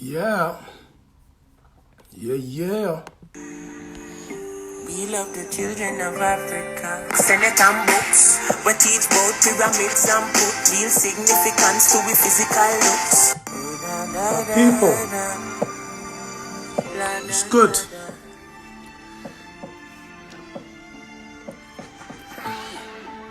Yeah. Yeah. We love the children of Africa. Senate and books, we teach both pyramids and put real significance to we physical looks. My people, it's good.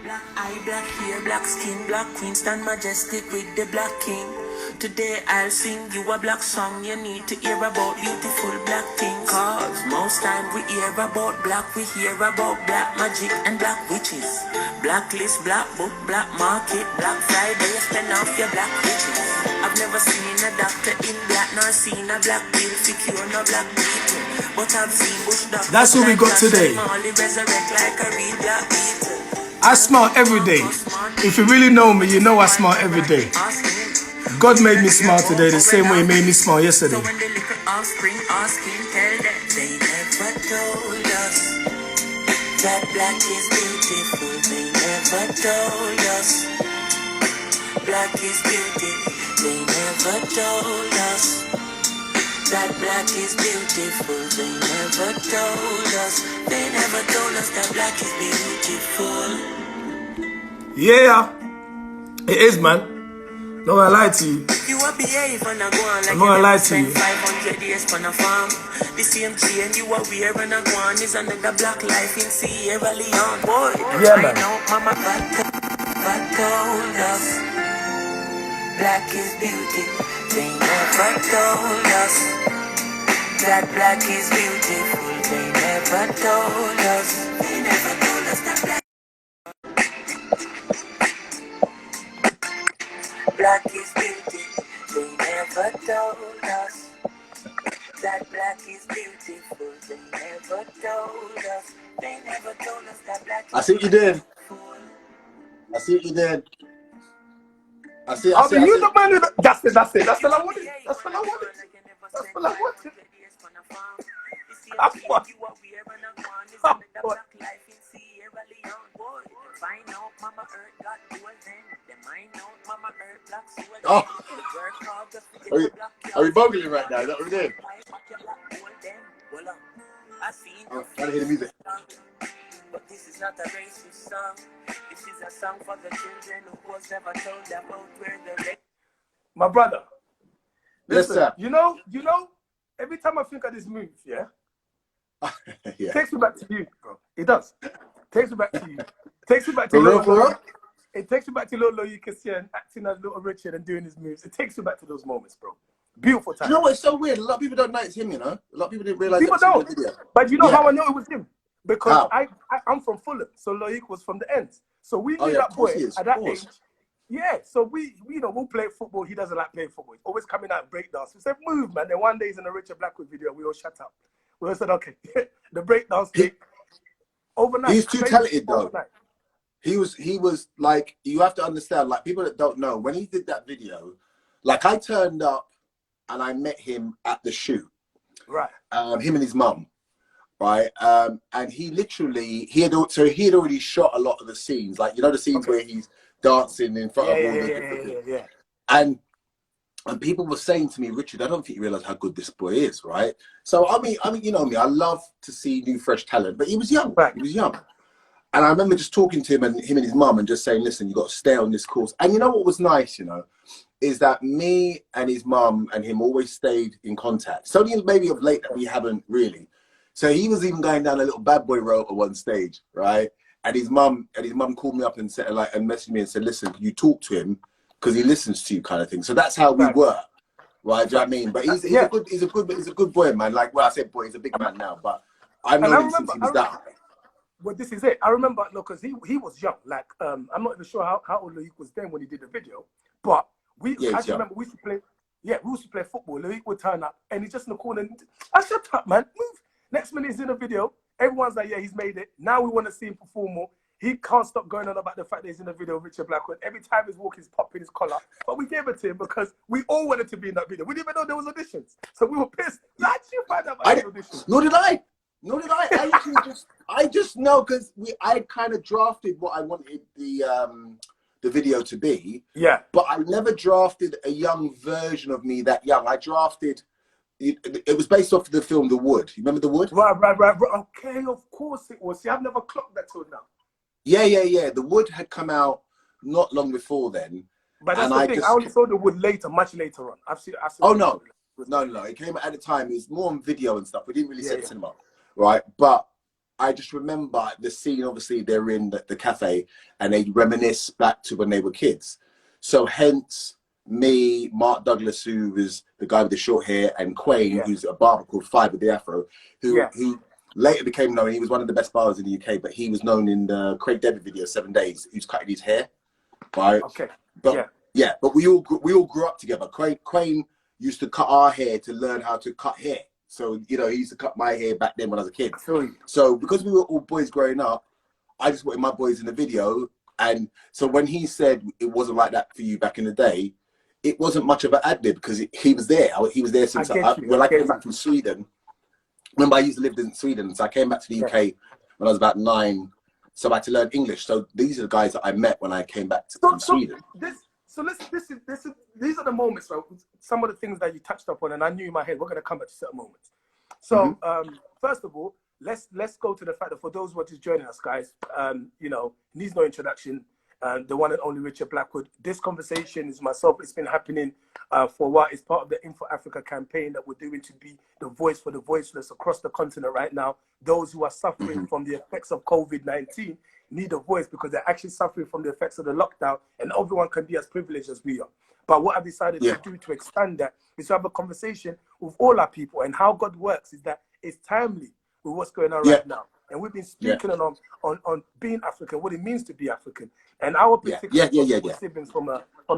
Black eye, black hair, black skin, black queen, stand majestic with the black king. Today I'll sing you a black song. You need to hear about beautiful black things. Cause most time we hear about black, we hear about black magic and black witches. Blacklist, black book, black market, Black Friday, spend off your black riches. I've never seen a doctor in black, nor seen a black pill to cure no black people. But I've seen bush doctors. That's what we got today. Resurrect like a real black beetle. I smile every day. If you really know me, you know I smile every day. God made me smile today the same way He made me smile yesterday. So when the little offspring asking, tell them they never told us that black is beautiful. They never told us black is beautiful. They never told us that black is beautiful. They never told us. They never told us that black is beautiful. Yeah, it is, man. No, I lie to you. You are behave and I go on like I'm not gonna lie to you. 500 years on a farm. The same chain you are wearing and I go on is another black life in Sierra Leone. Boy, Yeah, man. know mama but told us black is beauty. They never told us that black is beautiful. They never told us. They never told us that black is beauty. They never told us that black is beautiful. They never told us. They never told us that black is I see what you did. I see what you did. I see. I mean, you the man who... That's it. That's what I wanted. That's what I wanted. That's what I wanted. That's what. Oh, are we bogling right now? Is that what we're doing? Oh, gotta hear the music. But this is not a racist song. This is a song for the children who was never told about where the... My brother. Yes, Listen, sir. you know, every time I think of this move, yeah, Yeah. it takes me back to you, bro. It does. Takes me back to you. Takes me back to For real, little for real? Loyi. It takes me back to little Loyi Kasian acting as little Richard and doing his moves. It takes me back to those moments, bro. Beautiful time. You know what? It's so weird. A lot of people don't know it's him, you know? A lot of people didn't realize People that was don't. in the video. But you know Yeah. how I know it was him? Because How? I'm from Fulham, so Loic was from the ends. So we Oh, knew yeah, that of course boy he is, at of that course. age. Yeah, so we'll play football. He doesn't like playing football. He's always coming out and breakdance. We said, move, man. Then one day he's in a Richard Blackwood video. We all shut up. We all said, okay, the breakdance thing. Overnight. He's too crazy talented, though. overnight. He was like, you have to understand, like, people that don't know, when he did that video, like, I turned up and I met him at the shoot. Right. Him and his mum, right? And he literally, he had already shot a lot of the scenes, like, you know, the scenes where he's dancing in front of all the Yeah. And people were saying to me, Richard, I don't think you realize how good this boy is, right? So I mean, you know me, I love to see new fresh talent, but he was young. Right. He was young. And I remember just talking to him and his mum and just saying, listen, you got to stay on this course. And you know what was nice, you know, is that me and his mum and him always stayed in contact. It's only maybe of late that we haven't really. So he was even going down a little bad boy road at one stage, right? And his mum called me up and said, like, and messaged me and said, listen, can you talk to him? Because he listens to you, kind of thing. So that's how we were, right? Do you know what I mean? But he's a good boy, man. Like, well, I said boy, he's a big man now, but I've known him since he was that. Well, this is it. I remember, look, because he was young. Like, I'm not even sure how old Loic was then when he did the video, but I just remember we used to play. Yeah, we used to play football. Loic would turn up, and he's just in the corner. And I shut up, man. Move. Next minute he's in the video. Everyone's like, yeah, he's made it. Now we want to see him perform more. He can't stop going on about the fact that he's in the video with Richard Blackwood. Every time he's walking, he's popping his collar. But we gave it to him because we all wanted to be in that video. We didn't even know there was auditions, so we were pissed. Like, you find out about the auditions? Nor did I. I just know because I kind of drafted what I wanted the the video to be. Yeah. But I never drafted a young version of me that young. I drafted, it was based off of the film The Wood. You remember The Wood? Right. Okay, of course it was. See, I've never clocked that till now. Yeah. The Wood had come out not long before then. But that's the thing. I only saw The Wood later, much later on. I've seen oh, no. No. It came out at the time. It was more on video and stuff. We didn't really see the cinema, right? But I just remember the scene, obviously, they're in the cafe and they reminisce back to when they were kids. So hence me, Mark Douglas, who was the guy with the short hair, and Quain, who's a barber called Five with the Afro, who later became known. He was one of the best barbers in the UK, but he was known in the Craig David video, 7 Days, who's cutting his hair, right? Okay. But but we all grew up together. Quain used to cut our hair to learn how to cut hair. So, you know, he used to cut my hair back then when I was a kid. So because we were all boys growing up, I just wanted my boys in the video. And so when he said it wasn't like that for you back in the day, it wasn't much of an ad-lib because he was there. He was there since I came back from Sweden. Remember, I used to live in Sweden. So I came back to the UK when I was about 9. So I had to learn English. So these are the guys that I met when I came back from Sweden. These are the moments, right? Some of the things that you touched upon, and I knew in my head we're going to come back to certain moments. So first of all, let's go to the fact that for those who are just joining us, guys, you know, needs no introduction. The one and only Richard Blackwood. This conversation is myself. It's been happening for a while. It's part of the INFORAFRICA campaign that we're doing to be the voice for the voiceless across the continent right now. Those who are suffering from the effects of COVID-19 need a voice because they're actually suffering from the effects of the lockdown, and everyone can be as privileged as we are. But what I've decided to do to expand that is to have a conversation with all our people, and how God works is that it's timely with what's going on right now. And we've been speaking on being African, what it means to be African, and our particular siblings from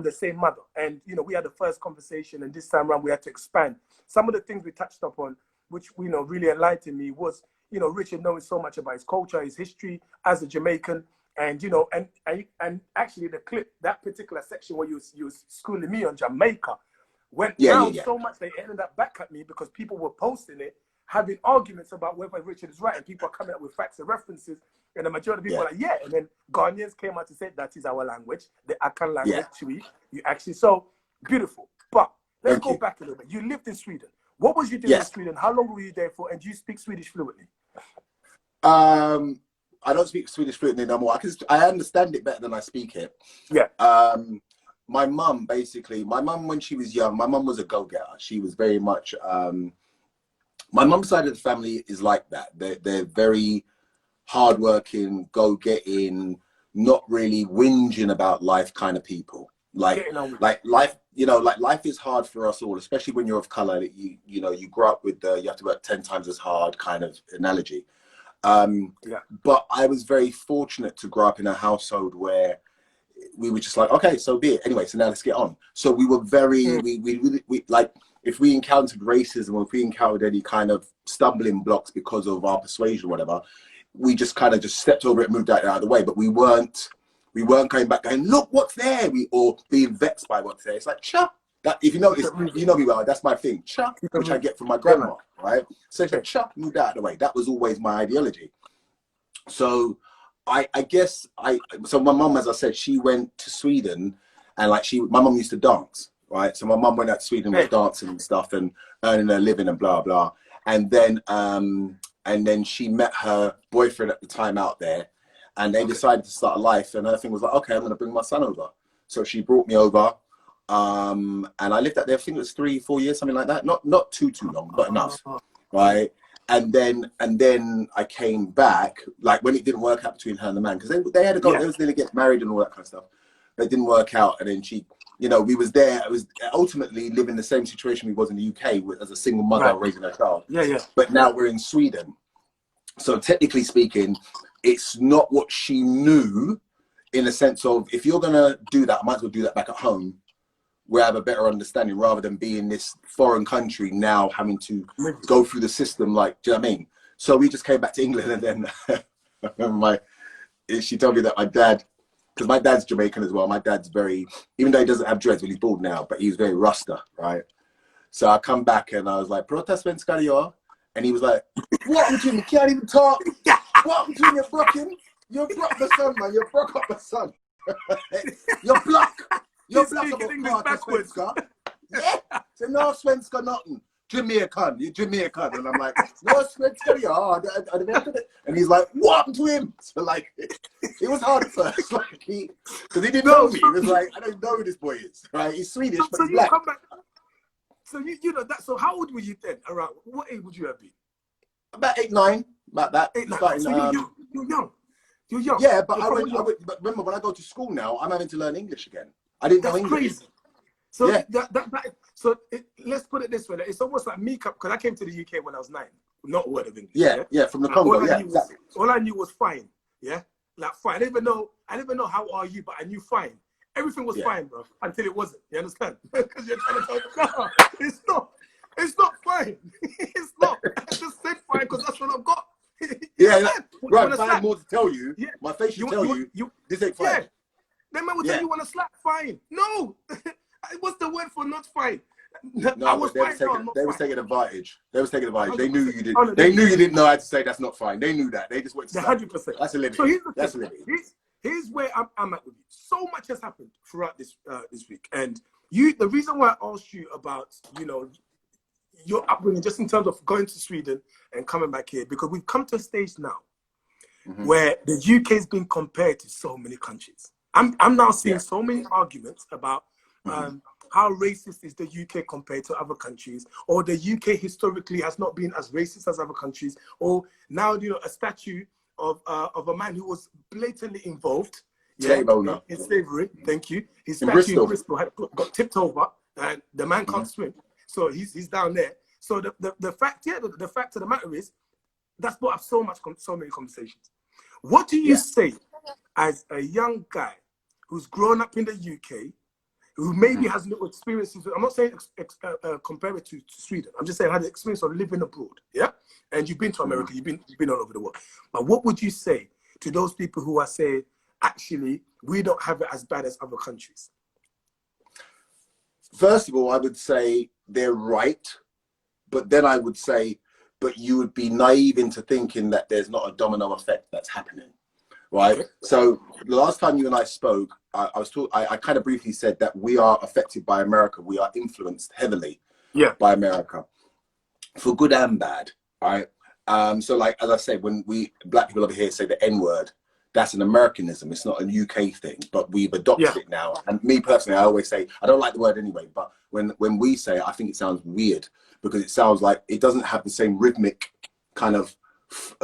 the same mother. And you know, we had the first conversation, and this time around we had to expand. Some of the things we touched upon, which you know really enlightened me, was you know Richard knowing so much about his culture, his history as a Jamaican, and you know, and actually the clip, that particular section where you was schooling me on Jamaica, went down so much they ended up back at me because people were posting it, having arguments about whether Richard is right, and people are coming up with facts and references, and the majority of people are like, and then Ghanaians came out to say that is our language, the Akan language, you actually, so beautiful. But let's go back a little bit. You lived in Sweden. What was you doing in Sweden? How long were you there for? And do you speak Swedish fluently? I don't speak Swedish fluently no more. I understand it better than I speak it. My mum, basically, when she was young, my mum was a go-getter. She was very much, my mum's side of the family is like that. They're very hardworking, go-getting, not really whinging about life kind of people. Like life, you know, like life is hard for us all, especially when you're of color. You know, you grow up with the you have to work 10 times as hard kind of analogy. But I was very fortunate to grow up in a household where we were just like, okay, so be it. Anyway, so now let's get on. So we were very, we like, if we encountered racism or if we encountered any kind of stumbling blocks because of our persuasion or whatever, we just kind of just stepped over it and moved out of the way. But we weren't going back going, look what's there, or being vexed by what's there. It's like, cha. That, if you notice, you know me well, that's my thing, cha, which I get from my grandma, right? So it's like, cha, moved out of the way. That was always my ideology. So I guess so my mum, as I said, she went to Sweden, and like my mum used to dance, right? So my mum went out to Sweden, was dancing and stuff and earning her living and blah blah. And then she met her boyfriend at the time out there, and they decided to start a life. And her thing was like, okay, I'm gonna bring my son over. So she brought me over, and I lived out there. I think it was 3-4 years, something like that. Not too long, but enough, right? And then I came back, like when it didn't work out between her and the man, because they had to go, they was going to get married and all that kind of stuff. But it didn't work out. And then she, you know, we was there. I was ultimately living the same situation we was in the UK as a single mother raising her child. But now we're in Sweden. So technically speaking, it's not what she knew, in the sense of, if you're going to do that, I might as well do that back at home, where I have a better understanding, rather than be in this foreign country now having to go through the system. Like, do you know what I mean? So we just came back to England, and then she told me that my dad, because my dad's Jamaican as well. My dad's very, even though he doesn't have dreads, well, he's bald now, but he's very Rasta, right? So I come back and I was like, Prota svenska jag? And he was like, what between you can't even talk? What between you broken? You broke the sun, man. You broke up the sun. You're black. You're He's black speaking about English part of backwards. Svenska. Yeah. So no Svenska nothing. Jamaican, you're Jamaican. And I'm like, no Svenska, yeah. And he's like, what happened to him? So like, it was hard at first. Like because he didn't know me. He was like, I don't know who this boy is. Right? He's Swedish, but he's black. Come back. So you know that. So how old were you then? Around what age would you have been? About 8, 9. About that. 8, 9. Starting, So you're young. You're young. Yeah, but but remember when I go to school now, I'm having to learn English again. I didn't know English. Crazy. So yeah. Let's put it this way. It's almost like me, because I came to the UK when I was 9. Not a word of English. Yeah, from the Congo. All I knew was fine. Yeah, like fine. I didn't even know how are you, but I knew fine. Everything was fine, bro, until it wasn't. You understand? Because you're trying to tell me, no, it's not. It's not fine. It's not. I just said fine because that's what I've got. Right. If I had more to tell you, my face should tell you this ain't fine. Yeah. Then man will tell you want to slap fine. No. What's the word for not fine? No, they was taking advantage. They was taking advantage. They knew you didn't. They knew you didn't know how to say that's not fine. They knew that. They just went to 100%. That's a limit. So that's a limit. Here's where I'm at with you. So much has happened throughout this week, and the reason why I asked you about your upbringing, just in terms of going to Sweden and coming back here, because we've come to a stage now where the UK is being compared to so many countries. I'm now seeing so many arguments about how racist is the UK compared to other countries, or the UK historically has not been as racist as other countries, or now a statue of a man who was blatantly involved in slavery. Thank you. His statue in Bristol got tipped over, and the man can't swim, so he's down there. So the fact of the matter is that's brought up so many conversations. What do you say as a young guy who's grown up in the UK, who maybe has no experiences? I'm not saying compare it to Sweden. I'm just saying had the experience of living abroad, and you've been to America, you've been all over the world. But what would you say to those people who are saying, actually, we don't have it as bad as other countries? First of all, I would say they're right, but then I would say, but you would be naive into thinking that there's not a domino effect that's happening, right? Okay. So the last time you and I spoke, I kind of briefly said that we are affected by America. We are influenced heavily by America, for good and bad, right? So like, as I say, when black people over here say the N-word, that's an Americanism. It's not a UK thing, but we've adopted it now. And me personally, I always say, I don't like the word anyway, but when we say it, I think it sounds weird because it sounds like it doesn't have the same rhythmic kind of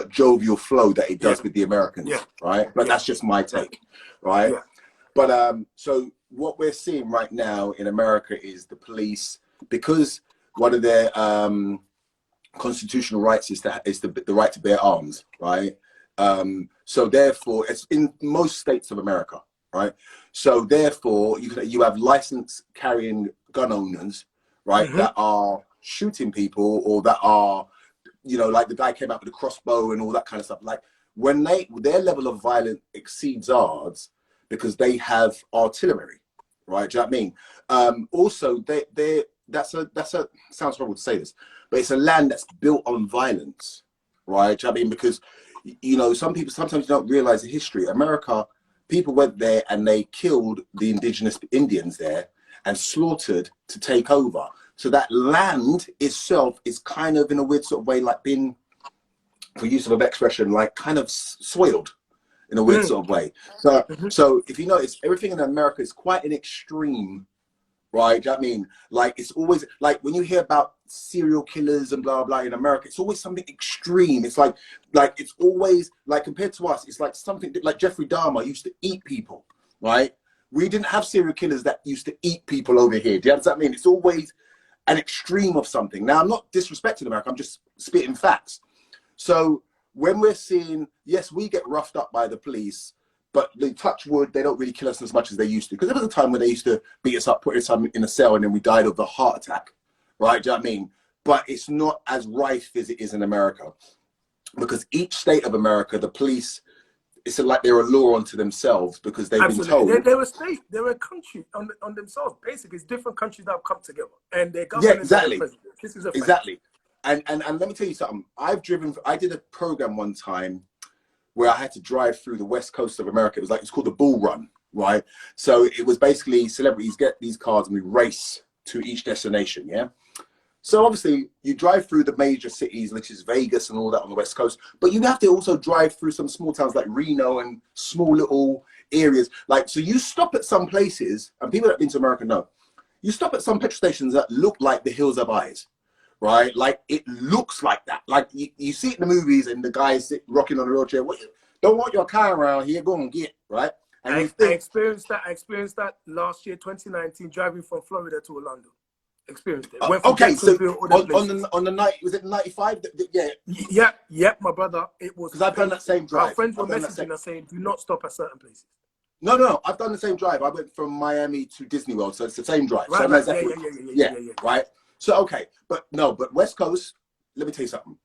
jovial flow that it does with the Americans, right? But that's just my take, right? Yeah. But so what we're seeing right now in America is the police, because one of their constitutional rights is the right to bear arms, right? So therefore, it's in most states of America, right? So therefore, you have licensed carrying gun owners, right, that are shooting people, or that are, like the guy came out with a crossbow and all that kind of stuff. Like when their level of violence exceeds ours because they have artillery, right? Do you know what I mean? Also, that's a sounds horrible to say this, but it's a land that's built on violence, right? Do you know what I mean? Because sometimes you don't realize the history. America, people went there and they killed the indigenous Indians there and slaughtered to take over. So that land itself is kind of, in a weird sort of way, like been, for use of an expression, like kind of soiled in a weird sort of way. So, so if you notice, everything in America is quite an extreme, right? Do you know what I mean? Like, it's always, like, when you hear about serial killers and blah, blah, in America, it's always something extreme. It's like it's always, like, compared to us, it's like something, like Jeffrey Dahmer used to eat people, right? We didn't have serial killers that used to eat people over here. Do you understand what I mean? It's always an extreme of something. Now, I'm not disrespecting America. I'm just spitting facts. So when we're seeing, yes, we get roughed up by the police, but they touch wood, they don't really kill us as much as they used to. Because there was a time when they used to beat us up, put us in a cell, and then we died of a heart attack, right? Do you know what I mean? But it's not as rife as it is in America. Because each state of America, the police, it's like they're a law unto themselves because they've been told. They're a state, they're a country on themselves. Basically, it's different countries that have come together. And they're governed. Yeah, exactly. This is a exactly. And let me tell you something. I did a program one time where I had to drive through the west coast of America. It's called the Bull Run, right? So it was basically celebrities get these cars and we race to each destination, yeah? So obviously you drive through the major cities, which is Vegas and all that on the West Coast, but you have to also drive through some small towns like Reno and small little areas. Like, so you stop at some places, and people that have been to America know, you stop at some petrol stations that look like the Hills of Eyes, right? Like it looks like that. Like you see it in the movies and the guys rocking on the wheelchair. What, don't want your car around here, go and get, right? And I experienced that last year, 2019, driving from Florida to Orlando. Experienced it. Went from okay, so on the night, was it 95? Yeah. Yep, my brother. It was. Because I've done that same drive. Our friends were messaging us saying, do not stop at certain places. No, I've done the same drive. I went from Miami to Disney World, so it's the same drive. Right, so right. Yeah, right. So okay, but West Coast. Let me tell you something.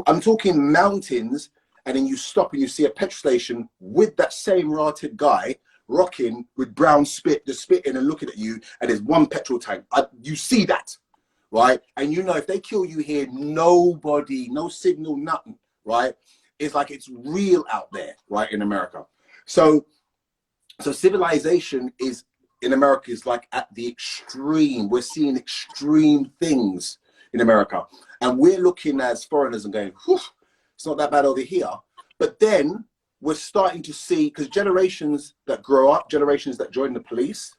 I'm talking mountains, and then you stop and you see a petrol station with that same rotted guy rocking with brown spit, just spitting and looking at you, and there's one petrol tank. You see that, right? And you know if they kill you here, nobody, no signal, nothing, right? It's like it's real out there, right, in America. So civilization is in America is like at the extreme. We're seeing extreme things in America, and we're looking as foreigners and going, whew, it's not that bad over here. But then we're starting to see, because generations that grow up, generations that join the police,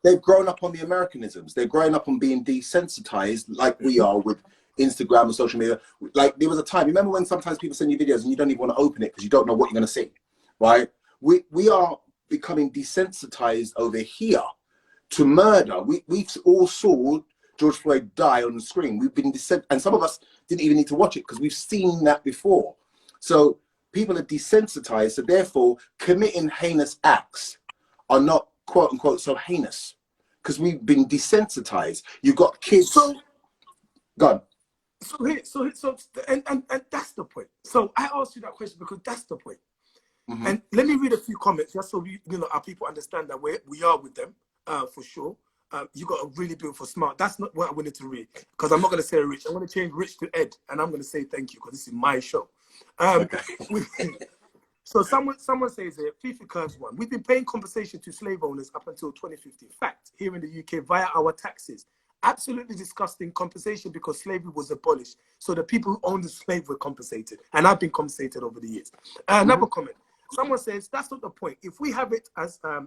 they've grown up on the Americanisms. They're growing up on being desensitized like we are with Instagram and social media. Like there was a time, remember when sometimes people send you videos and you don't even want to open it because you don't know what you're going to see, right? We are becoming desensitized over here to murder. We all saw George Floyd die on the screen. We've been and some of us didn't even need to watch it because we've seen that before. So people are desensitized, so therefore committing heinous acts are not quote unquote so heinous because we've been desensitized. You've got kids. So, go on. So and that's the point. So I asked you that question because that's the point. And let me read a few comments just so our people understand that we are with them for sure. You got a really beautiful smart. That's not what I wanted to read because I'm not going to say Rich. I'm going to change Rich to Ed, and I'm going to say thank you because this is my show. So someone says here, Fifi Curves one. We've been paying compensation to slave owners up until 2050. Fact, here in the UK via our taxes. Absolutely disgusting compensation because slavery was abolished. So the people who owned the slave were compensated, and I've been compensated over the years. Another comment. Someone says that's not the point. If we have it as bad,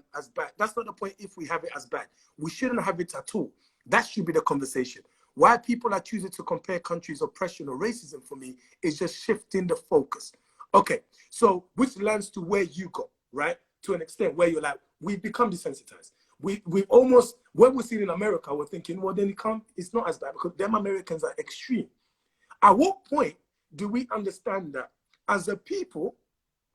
that's not the point. If we have it as bad, we shouldn't have it at all. That should be the conversation. Why people are choosing to compare countries' oppression or racism for me is just shifting the focus. Okay, so which lands to where you go, right? To an extent where you're like, we've become desensitized. We've almost, when we're seeing in America, we're thinking, well, then it's not as bad because them Americans are extreme. At what point do we understand that as a people,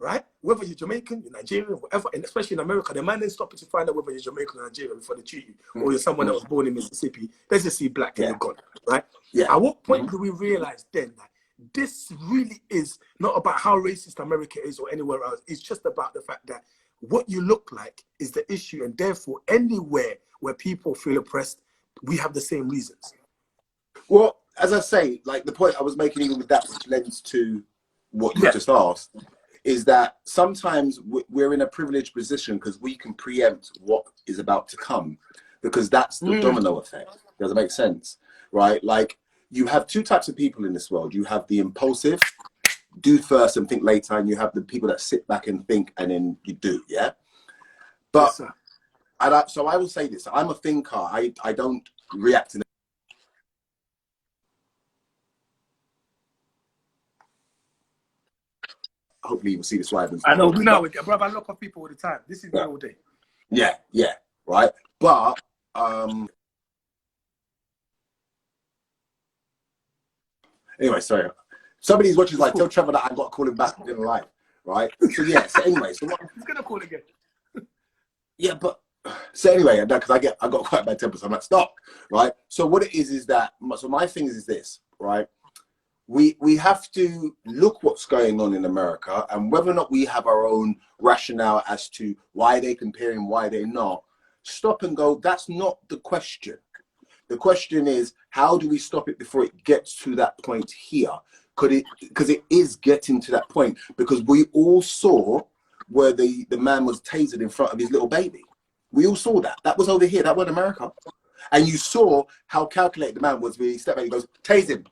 right? Whether you're Jamaican, you're Nigerian, whatever, and especially in America, the man didn't stop you to find out whether you're Jamaican or Nigerian before they treat you, or you're someone that was born in Mississippi. Let's just see black and you're gone, right? Yeah. At what point do we realize then that this really is not about how racist America is or anywhere else? It's just about the fact that what you look like is the issue, and therefore anywhere where people feel oppressed, we have the same reasons. Well, as I say, like the point I was making even with that, which lends to what you just asked, is that sometimes we're in a privileged position because we can preempt what is about to come, because that's the domino effect. Does it make sense? Right? Like you have two types of people in this world. You have the impulsive, do first and think later, and you have the people that sit back and think and then you do, yeah? But, yes, so I will say this, I'm a thinker. I don't react to hopefully you will see this live. I know, we know, bro, I look at people all the time. This is me all day. Yeah, right. But anyway, sorry. Somebody's watching like, tell Trevor that I've got to call him back in live, right? So yeah, so anyway, so what, he's gonna call again. Yeah, but so anyway, because I got quite a bad temper, so I'm like, stop, right? So what it is that, so my thing is this, right? We have to look what's going on in America, and whether or not we have our own rationale as to why they're comparing, why they're not, stop and go, that's not the question. The question is, how do we stop it before it gets to that point here? Because it is getting to that point, because we all saw where the man was tasered in front of his little baby. We all saw that. That was over here. That was America. And you saw how calculated the man was when he stepped back and goes, tase him.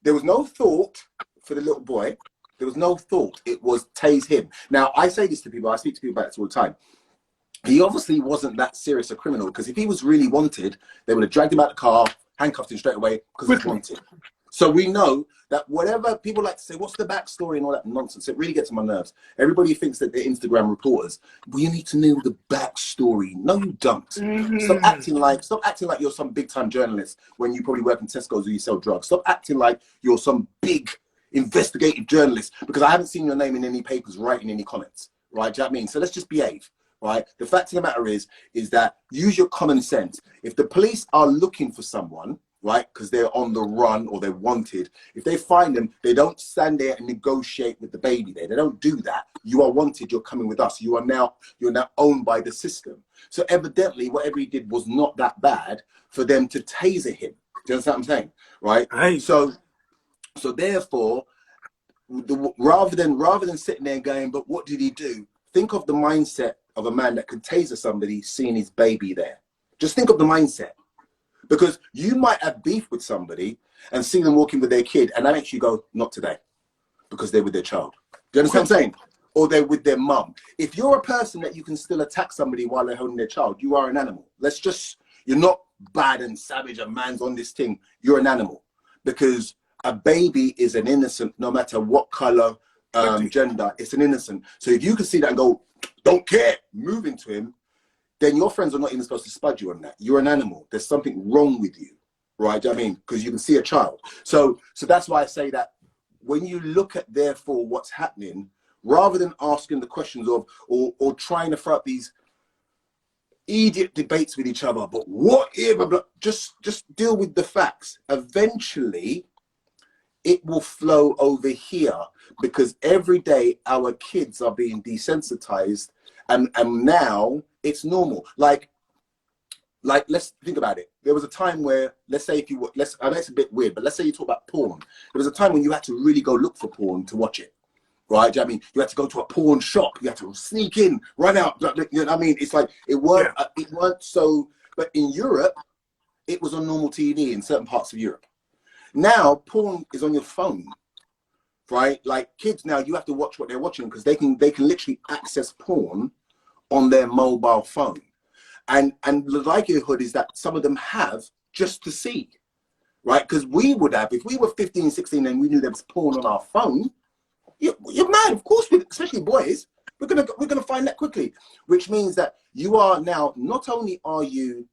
There was no thought for the little boy. There was no thought. It was tase him. Now, I say this to people. I speak to people about this all the time. He obviously wasn't that serious a criminal, because if he was really wanted, they would have dragged him out of the car, handcuffed him straight away because he was wanted. So we know that whatever people like to say, what's the backstory and all that nonsense, it really gets on my nerves. Everybody thinks that they're Instagram reporters. Well, you need to know the backstory. No, you don't. Stop acting like you're some big time journalist when you probably work in Tesco's or you sell drugs. Stop acting like you're some big investigative journalist, because I haven't seen your name in any papers writing any comments. Right? Do you know what I mean? So let's just behave. Right? The fact of the matter is that use your common sense. If the police are looking for someone, right, because they're on the run or they're wanted, if they find them, they don't stand there and negotiate with the baby there. They don't do that. You are wanted. You're coming with us. You're now owned by the system. So evidently, whatever he did was not that bad for them to taser him. Do you understand what I'm saying? Right? Hey. So therefore, rather than sitting there and going, but what did he do? Think of the mindset of a man that could taser somebody seeing his baby there. Just think of the mindset. Because you might have beef with somebody and see them walking with their kid, and that makes you go, not today, because they're with their child. Do you understand what I'm saying? Or they're with their mum. If you're a person that you can still attack somebody while they're holding their child, you are an animal. You're not bad and savage, a man's on this thing. You're an animal. Because a baby is an innocent, no matter what color, gender, it's an innocent. So if you can see that and go, don't care, move into him, then your friends are not even supposed to spud you on that. You're an animal. There's something wrong with you, right? Do you know what I mean? Because you can see a child. So that's why I say that when you look at, therefore, what's happening, rather than asking the questions of, or trying to throw up these idiot debates with each other, but what if, just deal with the facts. Eventually, it will flow over here, because every day our kids are being desensitized, and now it's normal. Like let's think about it. There was a time where, let's say, I know it's a bit weird, but let's say you talk about porn. There was a time when you had to really go look for porn to watch it, right? Do you know what I mean? You had to go to a porn shop. You had to sneak in, run out. You know what I mean? It's like it weren't so. But in Europe, it was on normal TV in certain parts of Europe. Now porn is on your phone, right? Like kids now, you have to watch what they're watching, because they can literally access porn on their mobile phone. And the likelihood is that some of them have, just to see, right? Because we would have, if we were 15, 16 and we knew there was porn on our phone, you're mad. Of course, especially boys, we're gonna find that quickly. Which means that you are now, not only are you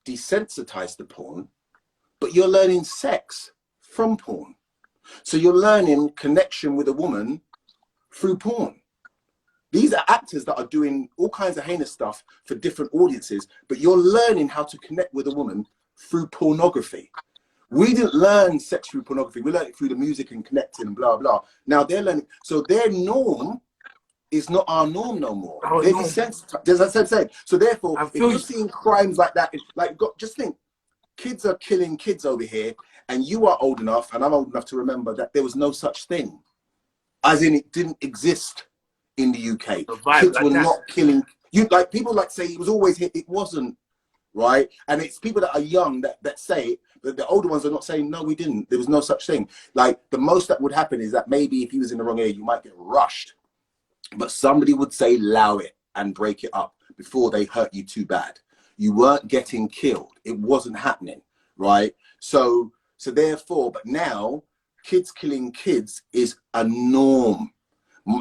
desensitized to porn, but you're learning sex from porn. So you're learning connection with a woman through porn. These are actors that are doing all kinds of heinous stuff for different audiences, but you're learning how to connect with a woman through pornography. We didn't learn sex through pornography. We learned it through the music and connecting and blah, blah. Now they're learning. So their norm is not our norm no more. They're desensitized. Does that sense? So therefore, if you're seeing crimes like that, just think, kids are killing kids over here, and you are old enough, and I'm old enough to remember that there was no such thing. As in, it didn't exist in the UK. Kids were not killing. Like people like say it was always here. It wasn't, right? And it's people that are young that say it, but the older ones are not saying, no, we didn't. There was no such thing. Like the most that would happen is that maybe if he was in the wrong area, you might get rushed. But somebody would say, allow it and break it up before they hurt you too bad. You weren't getting killed. It wasn't happening, right? So therefore, but now kids killing kids is a norm.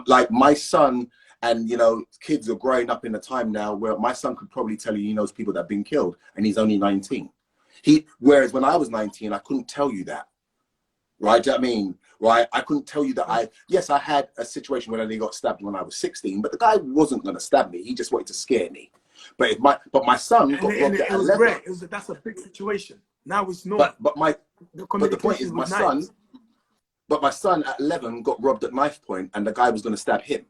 Like my son, and kids are growing up in a time now where my son could probably tell you he knows people that have been killed, and he's only 19. Whereas when I was 19, I couldn't tell you that, right? Do you know what I mean? Right? I couldn't tell you that I had a situation where I got stabbed when I was 16, but the guy wasn't going to stab me. He just wanted to scare me. But my son got robbed at 11. Rare. That's a big situation. Now it's not. But the point is, my son at 11 got robbed at knife point, and the guy was going to stab him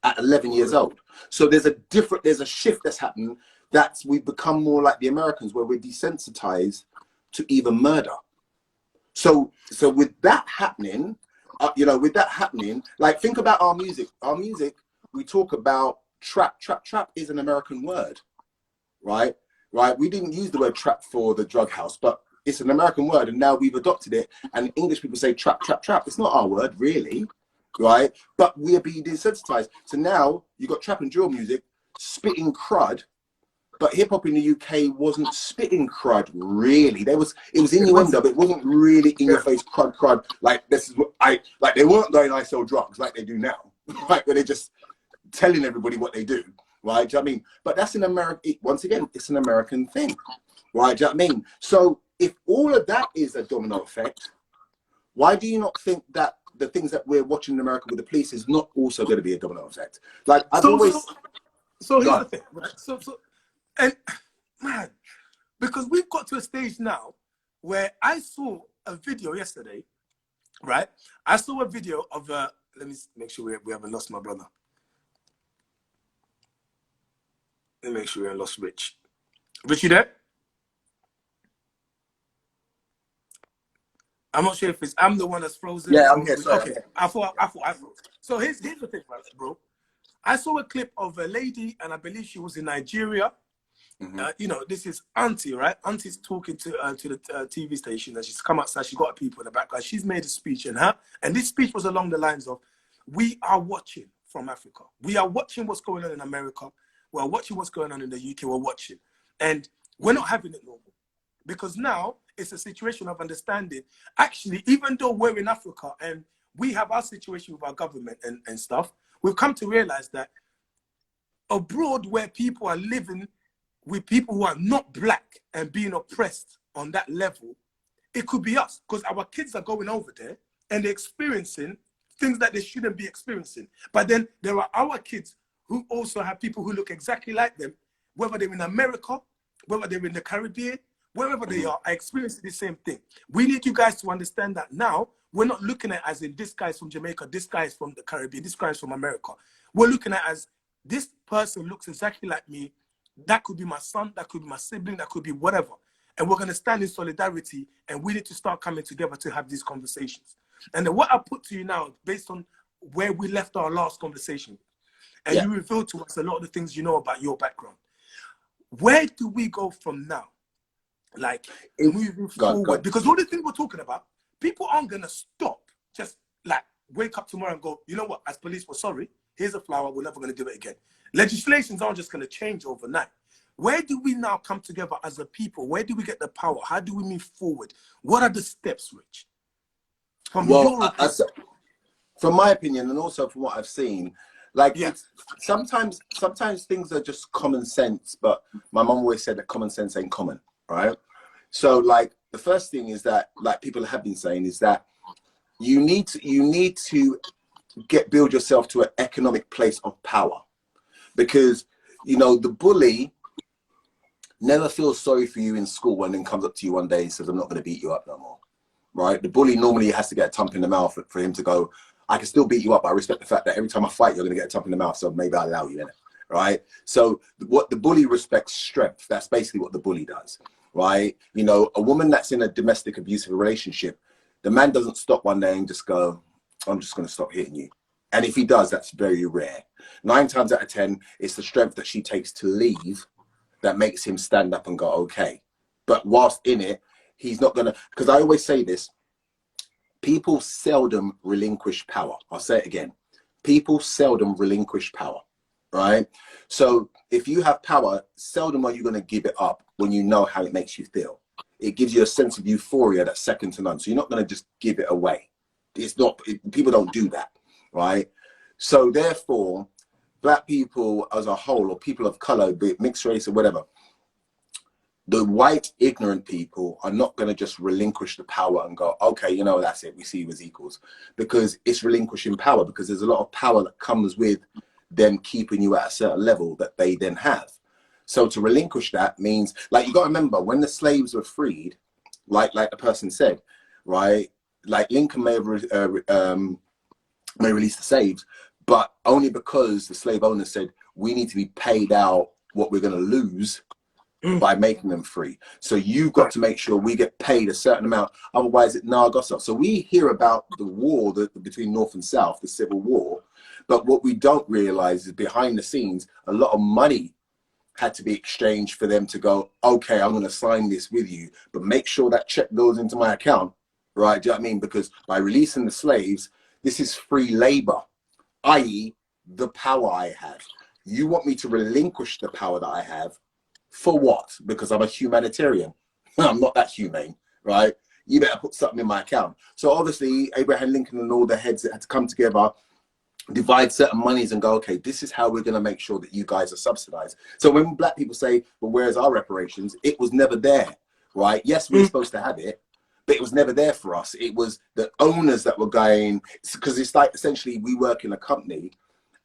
at 11 years old. So there's a shift that's happened. We've become more like the Americans, where we're desensitized to even murder. So with that happening, like think about our music. Our music we talk about trap. Trap is an American word, right? We didn't use the word trap for the drug house, but it's an American word, and now we've adopted it. And English people say trap. It's not our word, really, right? But we are being desensitized. So now you got trap and drill music spitting crud, but hip hop in the UK wasn't spitting crud, really. It was innuendo, but it wasn't really in your face crud. Like, this is what like, they weren't going, I sell drugs like they do now, right? Where they're just telling everybody what they do, right? Do you know what I mean? But that's an American, once again, it's an American thing, right? Do you know what I mean? So if all of that is a domino effect, why do you not think that the things that we're watching in America with the police is not also going to be a domino effect? Like, I've always... So here's the thing, right? And man, because we've got to a stage now where I saw a video yesterday, right? I saw a video of let me make sure we haven't lost my brother. Let me make sure we haven't lost Rich. Rich, you there? I'm not sure if I'm the one that's frozen. Yeah, I'm here. Sorry. Okay, I thought I froze. So here's the thing, right, bro. I saw a clip of a lady, and I believe she was in Nigeria. You know, this is Auntie, right? Auntie's talking to the TV station, and she's come outside. She got people in the background. She's made a speech, and this speech was along the lines of, "We are watching from Africa. We are watching what's going on in America. We're watching what's going on in the UK. We're watching, and we're not having it normal, because now it's a situation of understanding. Actually, even though we're in Africa and we have our situation with our government and stuff, we've come to realize that abroad, where people are living with people who are not black and being oppressed on that level, it could be us, because our kids are going over there and they're experiencing things that they shouldn't be experiencing. But then there are our kids who also have people who look exactly like them, whether they're in America, whether they're in the Caribbean, wherever they are experiencing the same thing. We need you guys to understand that now we're not looking at as in this guy's from Jamaica, this guy's from the Caribbean, this guy's from America. We're looking at as this person looks exactly like me. That could be my son, that could be my sibling, that could be whatever. And we're going to stand in solidarity, and we need to start coming together to have these conversations. And then what I put to you now, based on where we left our last conversation, and you revealed to us a lot of the things you know about your background. Where do we go from now? Like, moving forward? Because all the things we're talking about, people aren't going to stop, just like wake up tomorrow and go, you know what, as police, we're sorry, here's a flower, we're never going to do it again. Legislations aren't just going to change overnight. Where do we now come together as a people? Where do we get the power? How do we move forward? What are the steps, Rich? From my opinion, and also from what I've seen, like, sometimes things are just common sense, but my mom always said that common sense ain't common, right? So, like, the first thing is that, like people have been saying, is that you need to build yourself to an economic place of power. Because, you know, the bully never feels sorry for you in school and then comes up to you one day and says, I'm not going to beat you up no more, right? The bully normally has to get a thump in the mouth for him to go, I can still beat you up, but I respect the fact that every time I fight, you're going to get a thump in the mouth, so maybe I'll allow you, innit? Right? So what the bully respects strength. That's basically what the bully does, right? You know, a woman that's in a domestic abusive relationship, the man doesn't stop one day and just go, I'm just going to stop hitting you. And if he does, that's very rare. 9 times out of 10, it's the strength that she takes to leave that makes him stand up and go, okay. But whilst in it, he's not going to, because I always say this, people seldom relinquish power. I'll say it again. People seldom relinquish power, right? So if you have power, seldom are you going to give it up when you know how it makes you feel. It gives you a sense of euphoria that's second to none. So you're not going to just give it away. It's not, people don't do that. Right? So therefore, black people as a whole, or people of color, be it mixed race or whatever, the white ignorant people are not going to just relinquish the power and go, okay, you know, that's it, we see you as equals. Because it's relinquishing power, because there's a lot of power that comes with them keeping you at a certain level that they then have. So to relinquish that means, like, you got to remember, when the slaves were freed, like the person said, right, like Lincoln may have may release the slaves, but only because the slave owners said, we need to be paid out what we're going to lose by making them free. So you've got to make sure we get paid a certain amount, otherwise it nags us up. So we hear about the war between North and South, the Civil War, But what we don't realize is behind the scenes, a lot of money had to be exchanged for them to go, okay, I'm going to sign this with you, but make sure that check goes into my account, right? Do you know what I mean? Because by releasing the slaves, this is free labor, i.e. the power I have. You want me to relinquish the power that I have for what? Because I'm a humanitarian. I'm not that humane, right? You better put something in my account. So obviously Abraham Lincoln and all the heads that had to come together, divide certain monies and go, okay, this is how we're going to make sure that you guys are subsidized. So when black people say, well, where's our reparations? It was never there, right? Yes, we were supposed to have it, but it was never there for us. It was the owners that were going, because it's like essentially we work in a company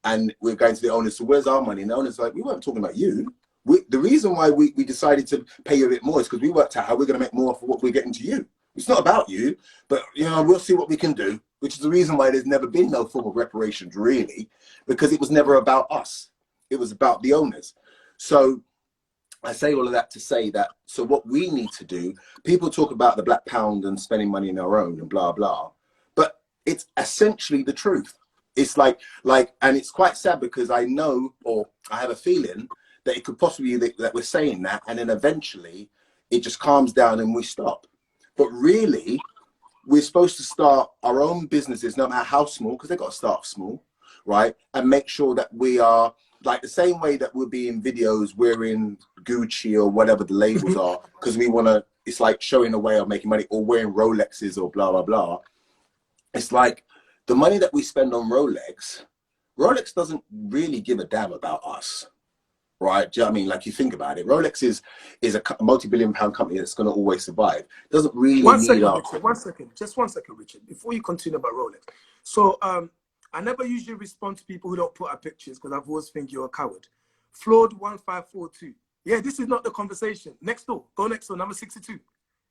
and we're going to the owners, so where's our money? And the owners are like, we weren't talking about you. The reason why we decided to pay you a bit more is because we worked out how we're going to make more for what we're getting to you. It's not about you, but you know, we'll see what we can do, which is the reason why there's never been no form of reparations really, because it was never about us. It was about the owners. So I say all of that to say that, so what we need to do, people talk about the black pound and spending money on our own and blah, blah, but it's essentially the truth. It's like, and it's quite sad because I know, or I have a feeling that it could possibly be that we're saying that, and then eventually it just calms down and we stop. But really, we're supposed to start our own businesses, no matter how small, because they've got to start small, right? And make sure that we are, like the same way that we'll be in videos wearing Gucci or whatever the labels are, because we want to, it's like showing a way of making money, or wearing Rolexes or blah, blah, blah. It's like the money that we spend on Rolex doesn't really give a damn about us. Right? Do you know what I mean? Like, you think about it, Rolex is a multi-billion-pound company that's going to always survive. Doesn't really need our... Just one second, Richard, before you continue about Rolex. So I never usually respond to people who don't put up pictures because I've always think you're a coward. Flawed 1542. Yeah, this is not the conversation. Next door. Go next door, number 62.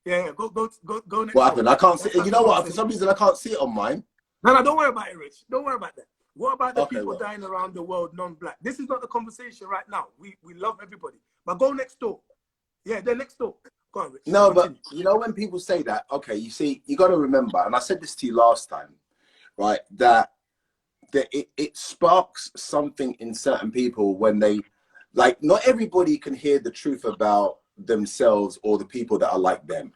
Yeah, go next door. What happened? I can't see it. You know what? For some reason, I can't see it on mine. No, don't worry about it, Rich. Don't worry about that. What about the people well, dying around the world non-black? This is not the conversation right now. We love everybody. But go next door. Yeah, they're next door. Go on, Rich. No, continue. But you know, when people say that, okay, you see, you got to remember, and I said this to you last time, right, that it sparks something in certain people when they, like, not everybody can hear the truth about themselves or the people that are like them,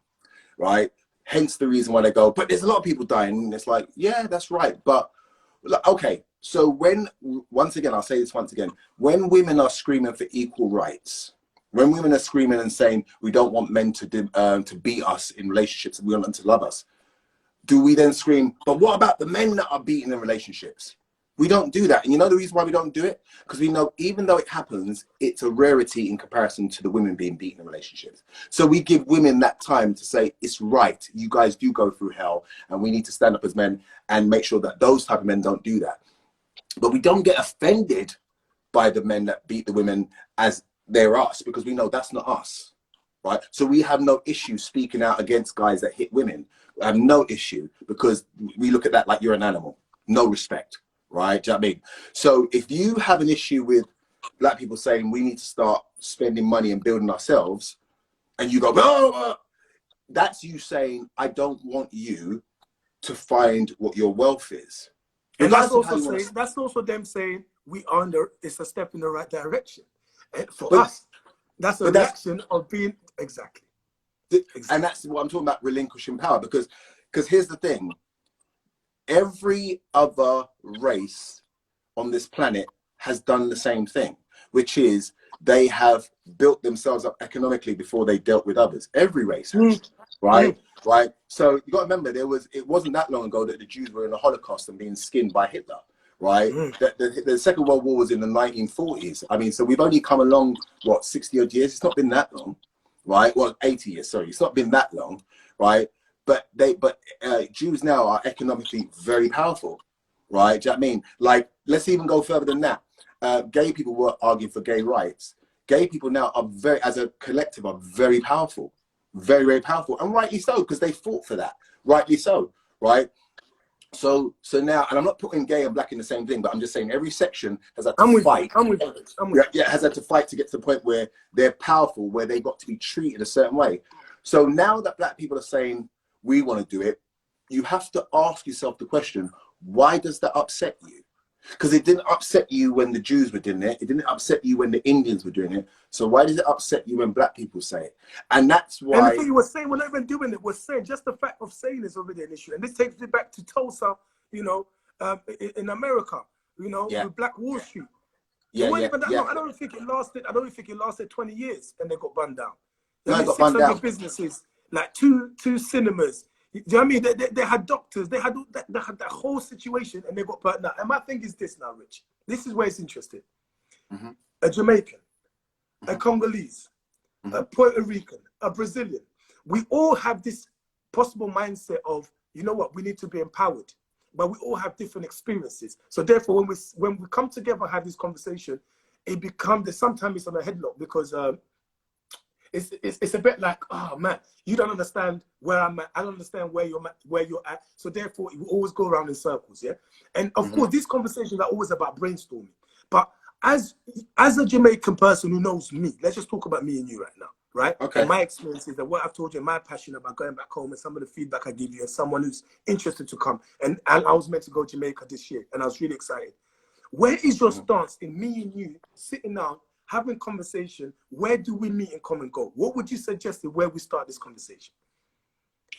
right? Hence the reason why they go, but there's a lot of people dying. And it's like, yeah, that's right. But, okay, so when, once again, I'll say this once again, when women are screaming for equal rights, when women are screaming and saying, we don't want men to beat us in relationships and we want them to love us, do we then scream, but what about the men that are beaten in relationships? We don't do that. And you know the reason why we don't do it? Because we know even though it happens, it's a rarity in comparison to the women being beaten in relationships. So we give women that time to say, it's right, you guys do go through hell and we need to stand up as men and make sure that those type of men don't do that. But we don't get offended by the men that beat the women as they're us, because we know that's not us, right? So we have no issue speaking out against guys that hit women. We have no issue because we look at that like you're an animal, no respect. Right? Do you know what I mean? So if you have an issue with black people saying we need to start spending money and building ourselves, and you go, oh, that's you saying, I don't want you to find what your wealth is. And that's also them saying we are it's a step in the right direction. And for us, that's a reaction of being exactly. And that's what I'm talking about, relinquishing power, because here's the thing. Every other race on this planet has done the same thing, which is they have built themselves up economically before they dealt with others. Every race has, right? Right. So you got to remember, it wasn't that long ago that the Jews were in the Holocaust and being skinned by Hitler, right? The Second World War was in the 1940s. I mean, so we've only come along, what, 60 odd years? It's not been that long, right? Well, 80 years, sorry. It's not been that long, right? But Jews now are economically very powerful, right? Do you know what I mean? Like, let's even go further than that. Gay people were arguing for gay rights. Gay people now are as a collective, are very powerful, very, very powerful, and rightly so, because they fought for that. Rightly so, right? So now, and I'm not putting gay and black in the same thing, but I'm just saying every section has had to fight. Has had to fight to get to the point where they're powerful, where they got to be treated a certain way. So now that black people are saying, we want to do it, you have to ask yourself the question, why does that upset you? Because it didn't upset you when the Jews were doing it. It didn't upset you when the Indians were doing it. So why does it upset you when black people say it? And that's why. And the thing you were saying, we're not even doing it. We're saying just the fact of saying is already an issue. And this takes me back to Tulsa, you know, in America, you know, with Black Wall Street. It wasn't even that long. I don't think it lasted 20 years and they got burned down. No, I mean, 600 businesses, like two cinemas. Do you know what I mean? They had doctors, they had that whole situation and they got burnt out. And my thing is this now, Rich. This is where it's interesting. A Jamaican, a Congolese, a Puerto Rican, a Brazilian. We all have this possible mindset of, you know what, we need to be empowered. But we all have different experiences. So therefore, when we come together and have this conversation, it becomes, sometimes it's on a headlock because it's a bit like, oh man, you don't understand where I'm at. I don't understand where you're at. So therefore, it will always go around in circles, yeah. And of course, these conversations are always about brainstorming. But as a Jamaican person who knows me, let's just talk about me and you right now, right? Okay. And my experiences and what I've told you, my passion about going back home and some of the feedback I give you as someone who's interested to come. And I was meant to go to Jamaica this year, and I was really excited. Where is your stance in me and you sitting down, having conversation? Where do we meet and come and go? What would you suggest is where we start this conversation?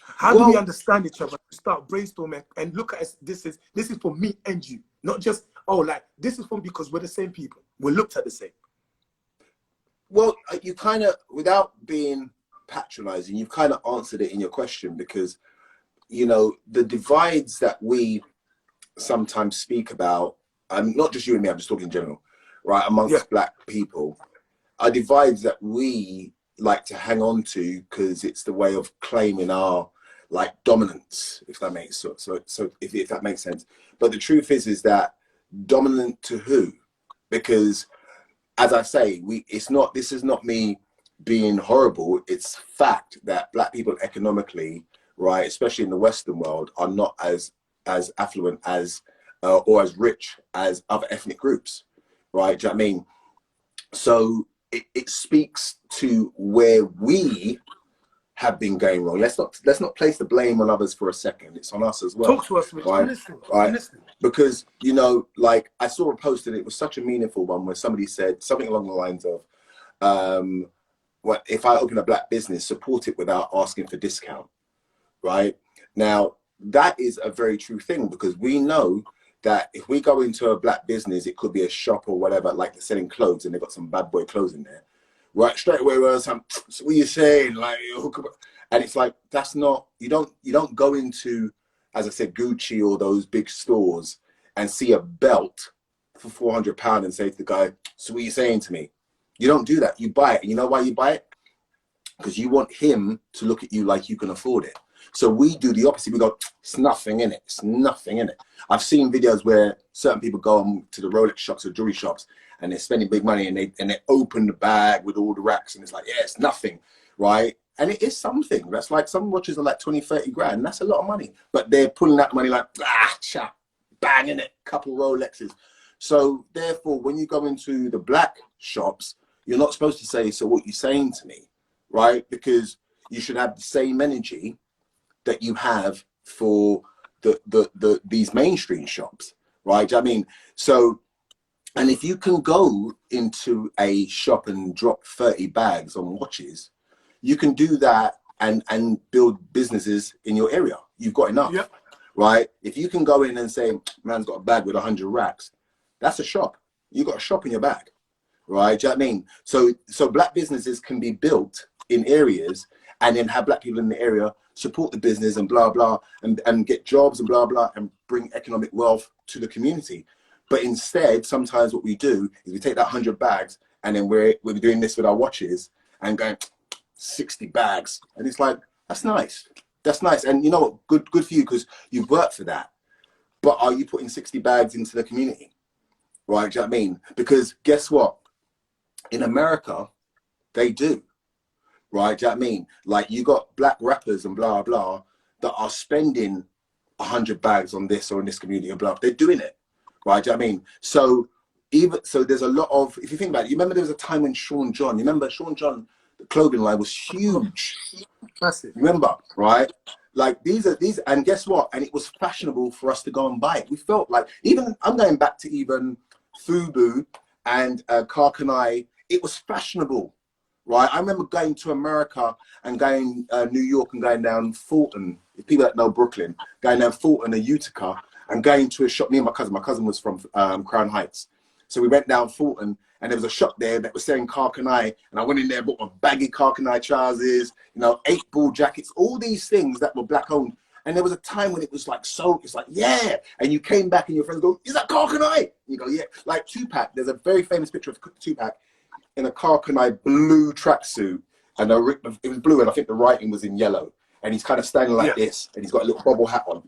How do we understand each other? Start brainstorming and look at it. This is for me and you, not just, oh, like this is for me because we're the same people. We're looked at the same. Well, you kind of, without being patronizing, you've kind of answered it in your question because, you know, the divides that we sometimes speak about, not just you and me, I'm just talking in general, right, amongst black people, are divides that we like to hang on to because it's the way of claiming our, like, dominance, if that makes so if that makes sense. But the truth is that dominant to who? Because as I say, this is not me being horrible. It's fact that black people economically, right, especially in the Western world, are not as affluent as or as rich as other ethnic groups, right? Do you know what I mean? So it speaks to where we have been going wrong. Let's not place the blame on others for a second. It's on us as well. Talk to us, Rich. Right? I'm listening. Because, you know, like I saw a post and it was such a meaningful one where somebody said something along the lines of, what if I open a black business, support it without asking for discount, right? Now, that is a very true thing because we know that if we go into a black business, it could be a shop or whatever, like they're selling clothes and they've got some bad boy clothes in there. Right, straight away, so what are you saying? Like, and it's like, that's not, you don't go into, as I said, Gucci or those big stores and see a belt for £400 and say to the guy, so what are you saying to me? You don't do that. You buy it. And you know why you buy it? Because you want him to look at you like you can afford it. So we do the opposite. We go, it's nothing in it. It's nothing in it. I've seen videos where certain people go to the Rolex shops or jewelry shops and they're spending big money and they open the bag with all the racks and it's like, yeah, it's nothing, right? And it is something. That's like, some watches are like 20, 30 grand. That's a lot of money. But they're pulling that money like, chap, bang in it, couple Rolexes. So therefore, when you go into the black shops, you're not supposed to say, so what you saying to me, right? Because you should have the same energy that you have for these mainstream shops, right? Do you know what I mean? So, and if you can go into a shop and drop 30 bags on watches, you can do that and build businesses in your area. You've got enough, right? If you can go in and say, man's got a bag with 100 racks, that's a shop. You got a shop in your bag, right? Do you know what I mean? So black businesses can be built in areas and then have black people in the area support the business and blah, blah, and get jobs and blah, blah, and bring economic wealth to the community. But instead, sometimes what we do is we take that 100 bags and then we're doing this with our watches and going 60 bags. And it's like, that's nice. That's nice. And you know what? Good for you because you've worked for that. But are you putting 60 bags into the community? Right? Do you know what I mean? Because guess what? In America, they do. Right? Do you know what I mean? Like you got black rappers and blah, blah, that are spending 100 bags on this or in this community and blah. They're doing it. Right? Do you know what I mean? So there's a lot of, if you think about it, you remember there was a time when Sean John, the clothing line was huge. Massive. Remember, right? Like these, and guess what? And it was fashionable for us to go and buy it. We felt like, even, I'm going back to even Fubu and Karkanai, it was fashionable, right? I remember going to America and going New York and going down Fulton, people that know Brooklyn, going down Fulton and Utica and going to a shop, me and my cousin was from Crown Heights. So we went down Fulton and there was a shop there that was selling Karkanai, and I went in there, bought my baggy Karkanai trousers, you know, 8-ball jackets, all these things that were black owned. And there was a time when it was like, so it's like, yeah. And you came back and your friends go, is that Karkanai? And you go, yeah. Like Tupac, there's a very famous picture of Tupac in a Karkanai blue tracksuit, and it was blue, and I think the writing was in yellow. And he's kind of standing like this, and he's got a little bubble hat on.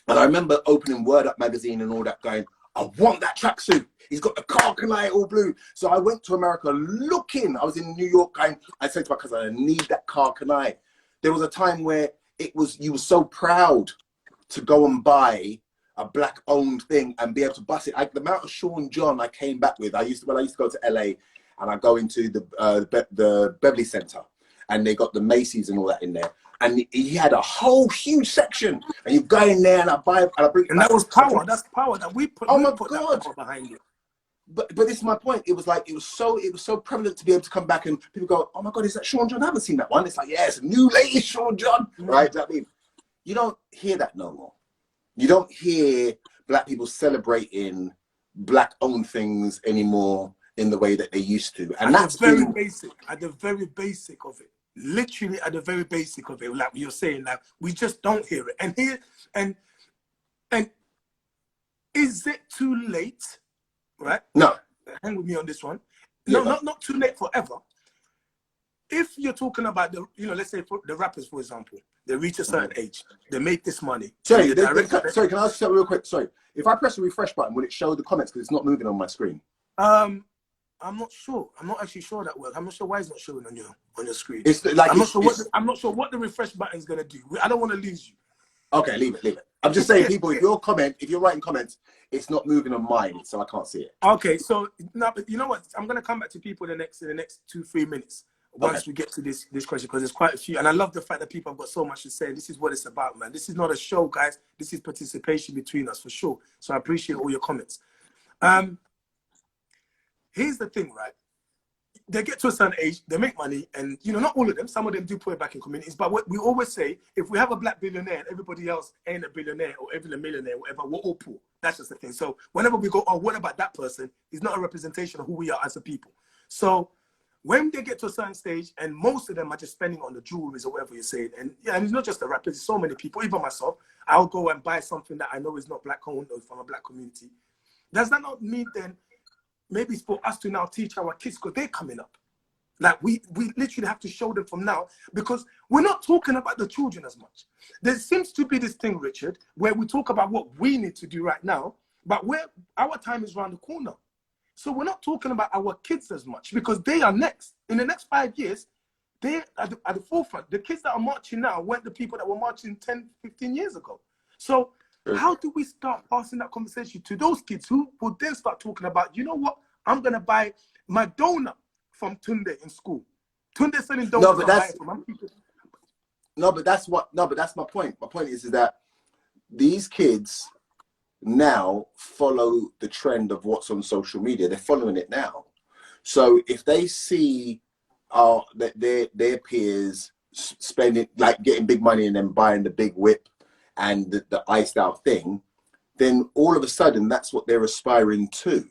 And I remember opening Word Up magazine and all that, going, I want that tracksuit. He's got the Karkanai all blue. So I went to America looking. I was in New York going, I said to my cousin, I need that Karkanai. There was a time where you were so proud to go and buy a black owned thing and be able to bust it. The amount of Sean John I came back with, I used to go to LA, and I go into the Beverly Center, and they got the Macy's and all that in there. And he had a whole huge section, and you go in there and I buy, and I bring. And that was power. That's power that we put. Oh my put God! That behind it. But this is my point. It was like, it was so prevalent to be able to come back and people go, oh my God, is that Sean John? I haven't seen that one. It's like, yeah, it's a new latest Sean John, right? I mean, you don't hear that no more. You don't hear black people celebrating black owned things anymore in the way that they used to. And that's very basic, at the very basic of it. Literally at the very basic of it, like you're saying, like we just don't hear it. And is it too late? Right? No. Hang with me on this one. Yeah. No, not too late forever. If you're talking about the, let's say for the rappers, for example, they reach a certain age, they make this money. Sorry, can I ask you real quick? Sorry. If I press the refresh button, will it show the comments because it's not moving on my screen? I'm not sure. I'm not actually sure that works. I'm not sure why it's not showing on your screen. It's like I'm not sure what the refresh button is gonna do. I don't want to lose you. Okay, leave it. I'm just saying, people, if you're writing comments, it's not moving on mine, so I can't see it. Okay, so now, but you know what? I'm gonna come back to people in the next 2-3 minutes once we get to this question, because there's quite a few, and I love the fact that people have got so much to say. This is what it's about, man. This is not a show, guys. This is participation between us for sure. So I appreciate all your comments. Here's the thing, right? They get to a certain age, they make money, and not all of them, some of them do put it back in communities. But what we always say, if we have a black billionaire and everybody else ain't a billionaire or even a millionaire, whatever, we're all poor. That's just the thing. So whenever we go, oh, what about that person? It's not a representation of who we are as a people. So when they get to a certain stage, and most of them are just spending on the jewelries or whatever you're saying, and and it's not just the rappers, it's so many people, even myself, I'll go and buy something that I know is not black owned or from a black community. Does that not mean then maybe it's for us to now teach our kids, because they're coming up? Like we literally have to show them from now, because we're not talking about the children as much. There seems to be this thing, Richard, where we talk about what we need to do right now, but our time is around the corner. So we're not talking about our kids as much, because they are next. In the next 5 years, they're at the forefront. The kids that are marching now weren't the people that were marching 10, 15 years ago. So how do we start passing that conversation to those kids who will then start talking about, you know what, I'm going to buy my donut from Tunde in school. Tunde selling donuts. No, but that's my point. My point is that these kids now follow the trend of what's on social media. They're following it now. So if they see that their peers spending, like getting big money and then buying the big whip and the iced out thing, then all of a sudden that's what they're aspiring to,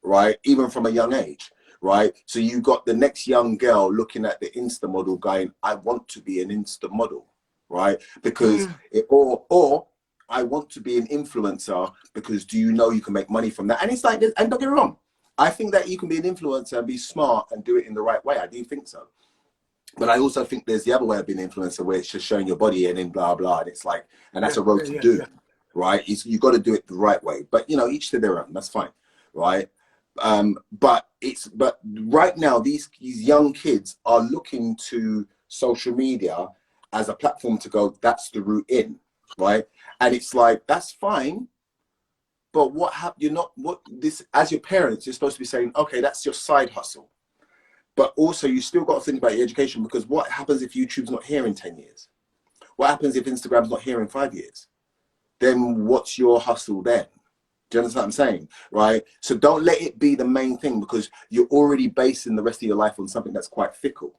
right? Even from a young age, right? So you got the next young girl looking at the Insta model going, I want to be an Insta model, right? Because or I want to be an influencer, because do you know you can make money from that? And it's like, and don't get me wrong, I think that you can be an influencer and be smart and do it in the right way. I do think so. But I also think there's the other way of being an influencer, where it's just showing your body and then blah, blah. And it's like, and that's a road to do, right? You got to do it the right way. But, each to their own. That's fine, right? But right now, these young kids are looking to social media as a platform to go, that's the route in, right? And it's like, that's fine. But as your parents, you're supposed to be saying, okay, that's your side hustle. But also, you still got to think about your education, because what happens if YouTube's not here in 10 years? What happens if Instagram's not here in 5 years? Then what's your hustle then? Do you understand what I'm saying? Right? So don't let it be the main thing, because you're already basing the rest of your life on something that's quite fickle.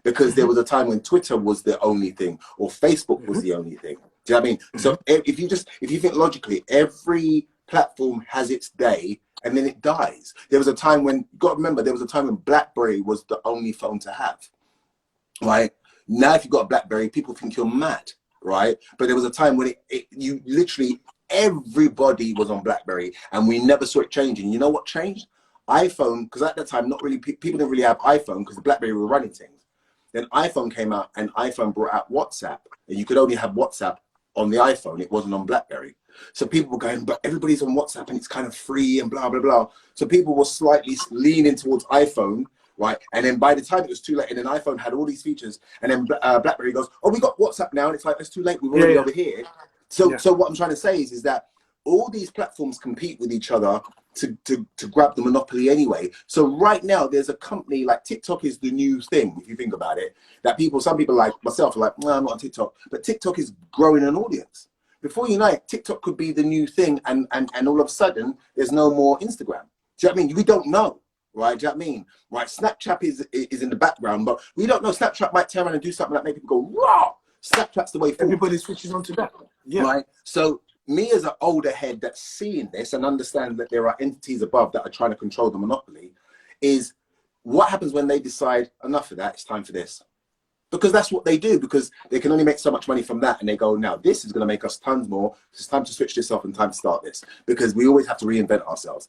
Because there was a time when Twitter was the only thing, or Facebook was the only thing. Do you know what I mean? So if you think logically, every platform has its day and then it dies. There was a time when, you got to remember, there was a time when BlackBerry was the only phone to have, right? Now, if you've got a BlackBerry, people think you're mad, right? But there was a time when you literally, everybody was on BlackBerry, and we never saw it changing. You know what changed? iPhone, because at that time, not really, people didn't really have iPhone because the BlackBerry were running things. Then iPhone came out, and iPhone brought out WhatsApp, and you could only have WhatsApp on the iPhone. It wasn't on BlackBerry. So people were going, but everybody's on WhatsApp and it's kind of free and blah, blah, blah. So people were slightly leaning towards iPhone, right? And then by the time it was too late, and then iPhone had all these features, and then BlackBerry goes, oh, we got WhatsApp now. And it's like, it's too late. We're already over here. So what I'm trying to say is that all these platforms compete with each other to grab the monopoly anyway. So right now, there's a company like TikTok is the new thing, if you think about it, that some people like myself are like, no, I'm not on TikTok. But TikTok is growing an audience. Before you know it, TikTok could be the new thing, and all of a sudden, there's no more Instagram. Do you know what I mean? We don't know, right? Do you know what I mean? Right, Snapchat is in the background, but we don't know. Snapchat might turn around and do something that make people go, raw! Snapchat's the way forward. Everybody switches onto that. Yeah. Right? So me as an older head that's seeing this and understand that there are entities above that are trying to control the monopoly, is what happens when they decide, enough of that, it's time for this. Because that's what they do, because they can only make so much money from that, and they go, now this is going to make us tons more. It's time to switch this off and time to start this, because we always have to reinvent ourselves.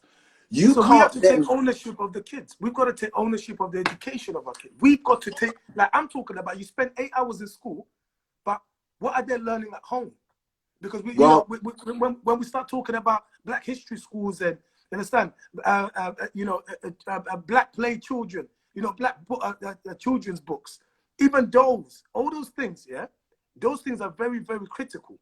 We have to take ownership of the kids. We've got to take ownership of the education of our kids. We've got to take, like I'm talking about, you spend 8 hours in school, but what are they learning at home? Because when we start talking about Black history schools and, understand, Black play children, Black children's books, even those, all those things, those things are very, very critical,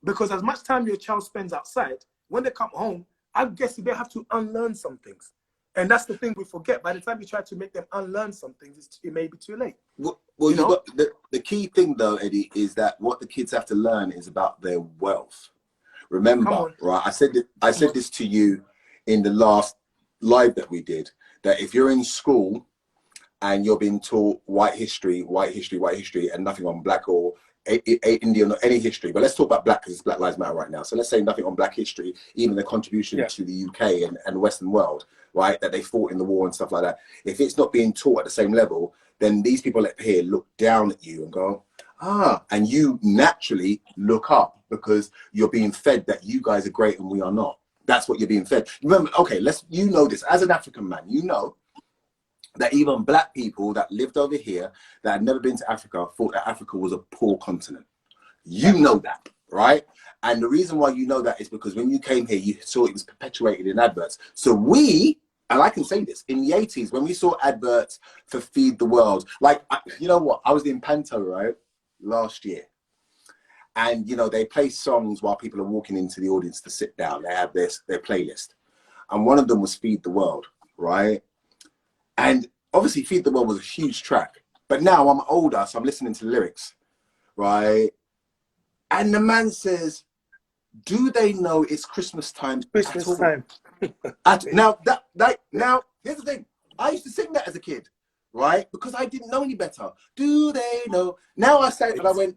because as much time your child spends outside, when they come home, I'm guessing they have to unlearn some things. And that's the thing we forget. By the time you try to make them unlearn some things, it may be too late. Well, the key thing, though, Eddie, is that what the kids have to learn is about their wealth. Remember, right? I said this to you in the last live that we did, that if you're in school and you're being taught white history, and nothing on Black or Indian or any history, but let's talk about Black, because it's Black Lives Matter right now. So let's say nothing on Black history, even the contribution to the UK and the Western world, right, that they fought in the war and stuff like that. If it's not being taught at the same level, then these people up here look down at you and go, and you naturally look up, because you're being fed that you guys are great and we are not. That's what you're being fed. Remember, okay, you know this as an African man, you know that even Black people that lived over here that had never been to Africa thought that Africa was a poor continent. You know that, right? And the reason why you know that is because when you came here, you saw it was perpetuated in adverts. So and I can say this, in the 80s, when we saw adverts for Feed the World, like, you know what? I was in Panto, right, last year. And, they play songs while people are walking into the audience to sit down. They have their playlist. And one of them was Feed the World, right? And obviously Feed the World was a huge track. But now I'm older, so I'm listening to the lyrics, right? And the man says, do they know it's Christmas time? Christmas time. Now, here's the thing. I used to sing that as a kid, right? Because I didn't know any better. Do they know? Now I say it and I went,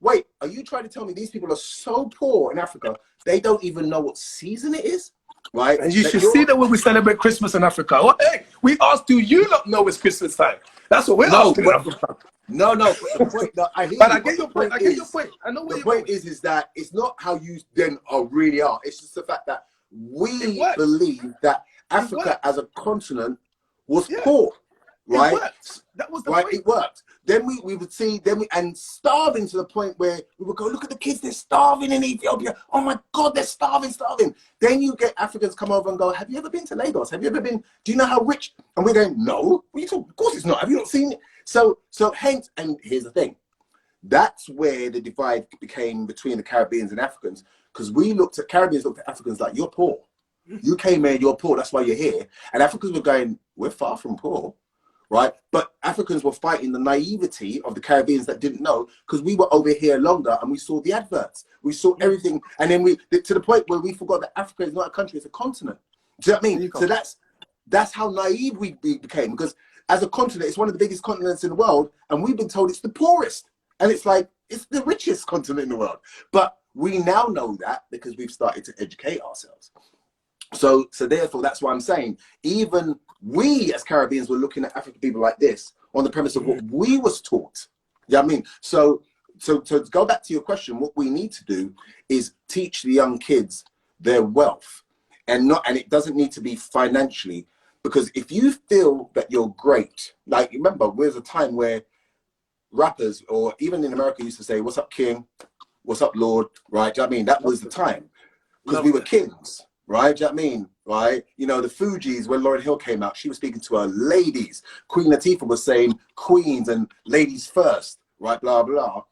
wait, are you trying to tell me these people are so poor in Africa, they don't even know what season it is? Right? And you should see that when we celebrate Christmas in Africa. Well, hey, we asked, do you not know it's Christmas time? That's what we're asking. No, but the point that I get your point. I know where the point is that it's not how you then really are. It's just the fact that we believe that Africa as a continent was poor. Right? That was the point. It worked. Then we would see, and starving to the point where we would go, look at the kids, they're starving in Ethiopia. Oh my God, they're starving. Then you get Africans come over and go, have you ever been to Lagos? Have you ever been, do you know how rich? And we're going, no. What are you talking? Of course it's not. Have you not seen it? So hence, and here's the thing. That's where the divide became between the Caribbeans and Africans, because Caribbeans looked at Africans like, you're poor. You came here, you're poor, that's why you're here. And Africans were going, we're far from poor. right? But Africans were fighting the naivety of the Caribbeans that didn't know, because we were over here longer and we saw the adverts. We saw everything. And then to the point where we forgot that Africa is not a country, it's a continent. Do you know what I mean? So that's how naive we became, because as a continent, it's one of the biggest continents in the world, and we've been told it's the poorest. And it's like, it's the richest continent in the world. But we now know that because we've started to educate ourselves. So therefore, that's why I'm saying, even we as Caribbeans were looking at African people like this on the premise of what we was taught. You know what I mean? So to go back to your question, what we need to do is teach the young kids their wealth, and it doesn't need to be financially, because if you feel that you're great, like, remember, there's a time where rappers, or even in America, used to say, "What's up, King? What's up, Lord?" Right? Do you know what I mean? That was the time, because we were kings. Right? Do you know what I mean? Right? You know, the Fugees, when Lauryn Hill came out, she was speaking to her ladies. Queen Latifah was saying queens and ladies first, right? Blah, blah.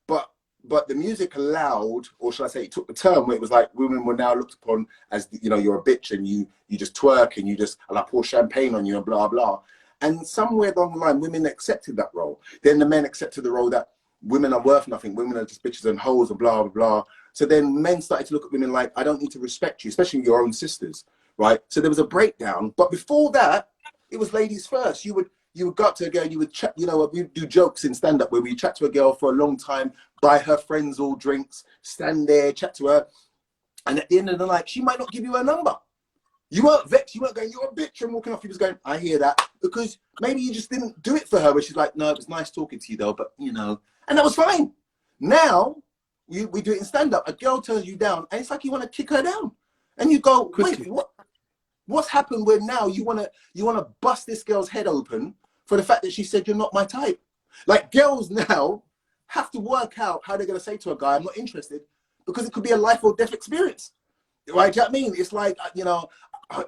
But the music allowed, or should I say, it took the term where it was like women were now looked upon as, you know, you're a bitch and you just twerk and I pour champagne on you and blah, blah. And somewhere along the line, women accepted that role. Then the men accepted the role that women are worth nothing. Women are just bitches and hoes and blah, blah, blah. So then men started to look at women like, I don't need to respect you, especially your own sisters, right? So there was a breakdown. But before that, it was ladies first. You would go up to a girl, you would chat, you know, we do jokes in stand-up where we chat to a girl for a long time, buy her friends all drinks, stand there, chat to her. And at the end of the night, she might not give you her number. You weren't vexed, you weren't going, "You're a bitch," and walking off. You was going, "I hear that," because maybe you just didn't do it for her, where she's like, "No, it was nice talking to you though, but you know," and that was fine. Now, we do it in stand-up. A girl turns you down, and it's like you want to kick her down. And you go, "Wait, what's happened where now you wanna bust this girl's head open for the fact that she said you're not my type?" Like, girls now have to work out how they're gonna say to a guy, "I'm not interested," because it could be a life or death experience. Right? Do you know what I mean? It's like, you know,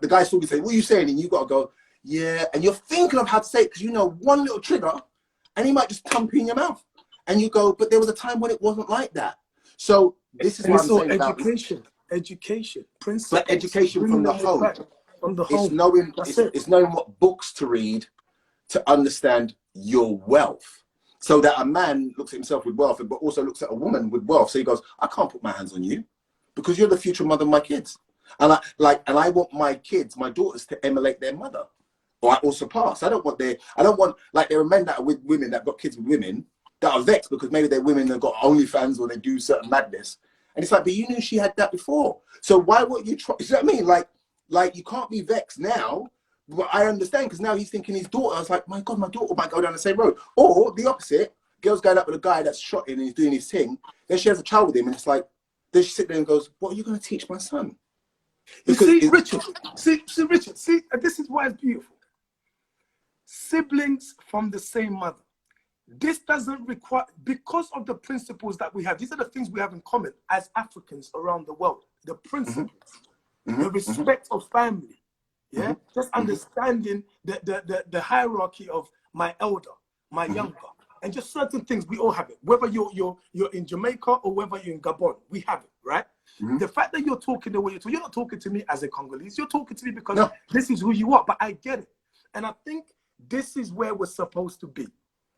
the guy's talking, say, "What are you saying?" And you gotta go, "Yeah," and you're thinking of how to say it, because you know one little trigger and he might just thump you in your mouth. And you go, "But there was a time when it wasn't like that." So this is what I'm saying about education, principles. But education from the home. It's knowing what books to read to understand your wealth, so that a man looks at himself with wealth, but also looks at a woman with wealth. So he goes, "I can't put my hands on you because you're the future mother of my kids, and I want my kids, my daughters, to emulate their mother, or surpass. I don't want like, there are men that are with women that got kids with women that are vexed because maybe they're women that got OnlyFans or they do certain madness, and it's like, but you knew she had that before, so why won't you try?" You know what I mean? Like you can't be vexed now. But I understand, because now he's thinking his daughter. I was like, my God, my daughter might go down the same road. Or the opposite, girl's going up with a guy that's shot in and he's doing his thing. Then she has a child with him, and it's like, then she sits there and goes, "What are you going to teach my son?" Because Richard, and this is why it's beautiful. Siblings from the same mother. This doesn't require, because of the principles that we have. These are the things we have in common as Africans around the world. The principles, the respect of family. Yeah, just understanding the hierarchy of my elder, my younger, and just certain things. We all have it. Whether you're in Jamaica or whether you're in Gabon, we have it, right? The fact that you're talking the way you're not talking to me as a Congolese. You're talking to me because this is who you are. But I get it, and I think this is where we're supposed to be.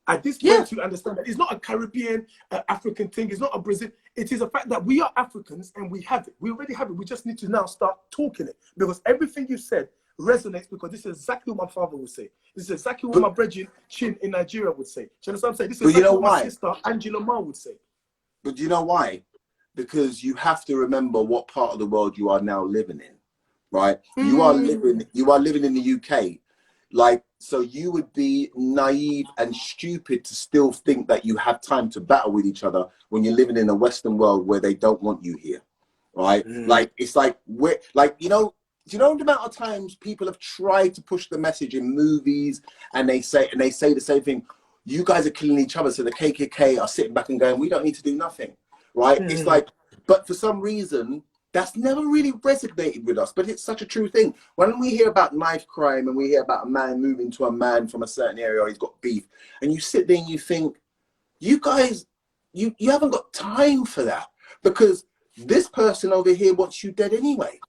At this point, you understand that it's not a Caribbean, African thing. It's not a Brazil. It is a fact that we are Africans and we have it. We already have it. We just need to now start talking it, because everything you said resonates, because this is exactly what my father would say. This is exactly what my brethren Chin in Nigeria would say. Do you understand what I'm saying? This is exactly what my sister Angela Ma would say. But do you know why? Because you have to remember what part of the world you are now living in, right? You are living in the UK. Like, so you would be naive and stupid to still think that you have time to battle with each other when you're living in a Western world where they don't want you here, right? Like, it's like, you know, do you know the amount of times people have tried to push the message in movies, and they say the same thing? You guys are killing each other, so the KKK are sitting back and going, "We don't need to do nothing," right? It's like, but for some reason, that's never really resonated with us. But it's such a true thing. When we hear about knife crime and we hear about a man moving to a man from a certain area, or he's got beef, and you sit there and you think, you guys, you haven't got time for that, because this person over here wants you dead anyway.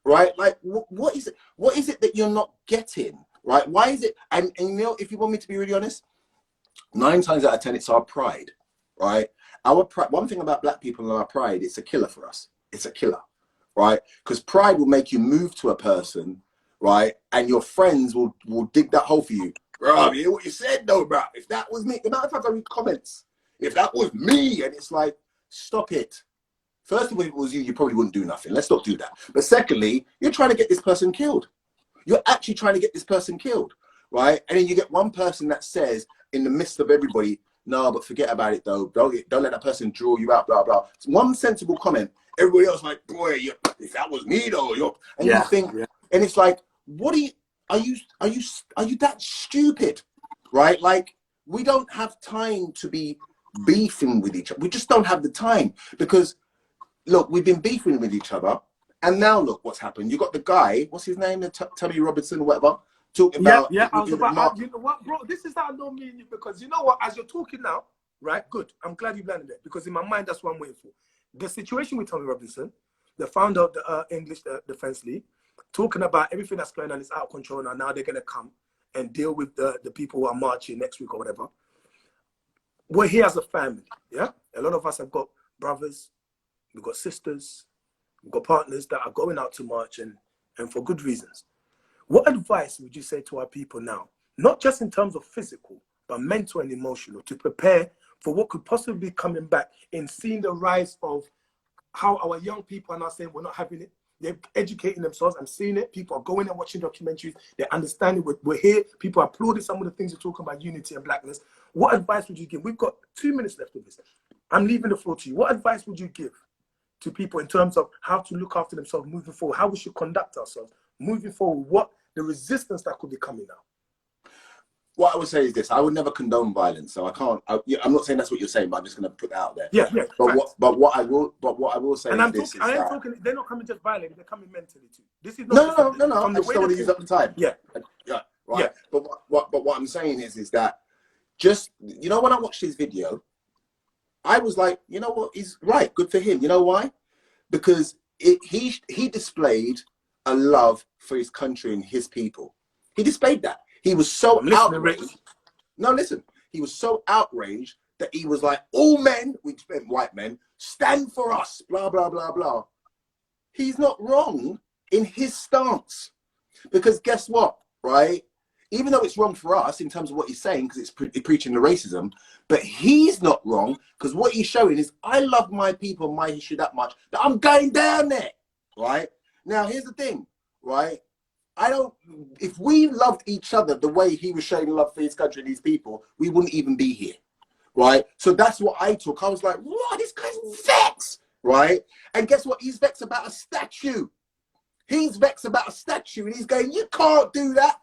Right? Like, what is it that you're not getting? right? Why is it? And you know, if you want me to be really honest, 9 times out of 10, it's our pride, right? Our pride. One thing about black people and our pride, it's a killer for us. It's a killer, right? Because pride will make you move to a person, right? And your friends will dig that hole for you. Bro, you hear what you said though, bro? If that was me, the amount of times I read comments, if that was me, and it's like, stop it. First of all, if it was you, you probably wouldn't do nothing. Let's not do that. But secondly, you're trying to get this person killed. You're actually trying to get this person killed, right? And then you get one person that says, in the midst of everybody, no, but forget about it though. Don't let that person draw you out, blah, blah. It's one sensible comment. Everybody else like, boy, if that was me though, and you think, and it's like, what are you that stupid, right? Like, we don't have time to be beefing with each other. We just don't have the time, because look, we've been beefing with each other, and now look what's happened. You got the guy, what's his name, Tommy Robinson or whatever, talking about. Yeah, I was about. You know what, bro? This is how I know me and you, because you know what? As you're talking now, right? Good. I'm glad you landed it, because in my mind, that's what I'm waiting for. The situation with Tommy Robinson, the founder of the English Defence League, talking about everything that's going on is out of control now. Now they're going to come and deal with the people who are marching next week or whatever. We're here as a family, yeah? A lot of us have got brothers, we've got sisters, we've got partners that are going out to march, and for good reasons. What advice would you say to our people now, not just in terms of physical, but mental and emotional, to prepare for what could possibly be coming back, in seeing the rise of how our young people are now saying we're not having it? They're educating themselves. I'm seeing it. People are going and watching documentaries. They're understanding we're here. People are applauding some of the things you're talking about, unity and blackness. What advice would you give? We've got 2 minutes left of this. I'm leaving the floor to you. What advice would you give to people in terms of how to look after themselves moving forward, how we should conduct ourselves moving forward, what the resistance that could be coming now? What I would say is this: I would never condone violence, so I can't. I'm not saying that's what you're saying, but I'm just going to put that out there. Yeah. But what I will say is this: I am talking. They're not coming just violently; they're coming mentally too. This is no. I just don't want to use up the time. Yeah. Right. Yeah. But what I'm saying is that, just, you know, when I watched his video, I was like, you know what, he's right. Good for him. You know why? Because he displayed a love for his country and his people. He displayed that. He was so outraged. No, listen. He was so outraged that he was like, all men, which meant white men, stand for us, blah, blah, blah, blah. He's not wrong in his stance. Because guess what, right? Even though it's wrong for us in terms of what he's saying, because it's preaching the racism, but he's not wrong, because what he's showing is, I love my people, my history that much, that I'm going down there, right? Now, here's the thing, right? If we loved each other the way he was showing love for his country and his people, we wouldn't even be here, right? So that's what I took. I was like, what? This guy's vexed, right? And guess what? He's vexed about a statue. He's vexed about a statue, and he's going, you can't do that.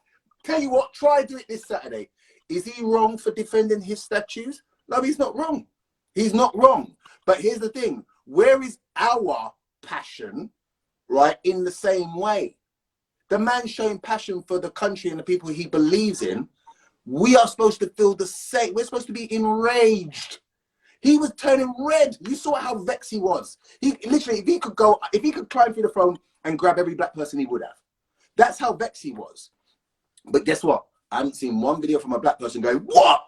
Tell you what, try do it this Saturday. Is he wrong for defending his statues? No, he's not wrong. He's not wrong. But here's the thing. Where is our passion, right, in the same way? The man showing passion for the country and the people he believes in, we are supposed to feel the same. We're supposed to be enraged. He was turning red. You saw how vexed he was. He literally, if he could climb through the throne and grab every black person, he would have. That's how vexed he was. But guess what? I haven't seen one video from a black person going, what?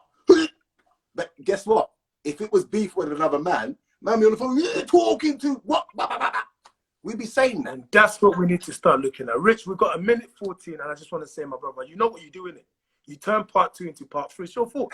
But guess what? If it was beef with another man be on the phone, you're talking to what? We'd be saying that. And that's what we need to start looking at. Rich, we've got 1:14, and I just want to say, my brother, you know what you're doing it. You turn part 2 into part 3. It's your fault.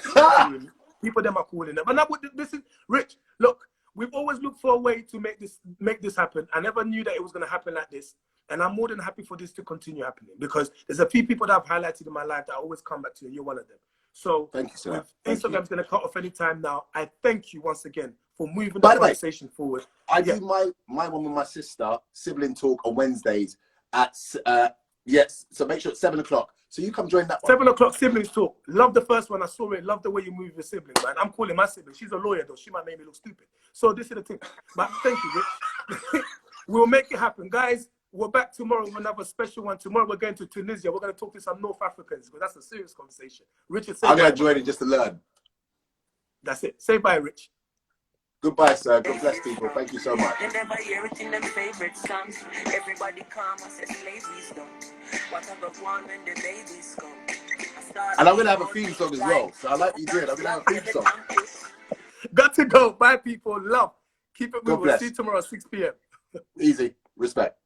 People them are calling them. But now this is Rich. Look, we've always looked for a way to make this happen. I never knew that it was going to happen like this. And I'm more than happy for this to continue happening, because there's a few people that I've highlighted in my life that I always come back to, and you're one of them. So thank you, sir. Instagram's going to cut off any time now. I thank you once again for moving the conversation forward. I do my one with my sister, sibling talk, on Wednesdays at yes. So make sure it's 7 o'clock. So you come join that one. 7 o'clock siblings talk. Love the first one. I saw it. Love the way you move your sibling, man. I'm calling my sibling. She's a lawyer though. She might make me look stupid. So this is the thing. But thank you, Rich. We'll make it happen, guys. We're back tomorrow with another special one. Tomorrow we're going to Tunisia. We're going to talk to some North Africans, because that's a serious conversation. Richard, say I'm going to join it just to learn. That's it. Say bye, Rich. Goodbye, sir. God bless people. Thank you so much. You never hear it in them favorite songs. Everybody calm and say slavery's done. What I got one when the babies come. And I'm going to have a theme song as well. So I like you doing. I'm going to have a theme song. Got to go. Bye, people. Love. Keep it moving. God bless. See you tomorrow at 6 p.m. Easy. Respect.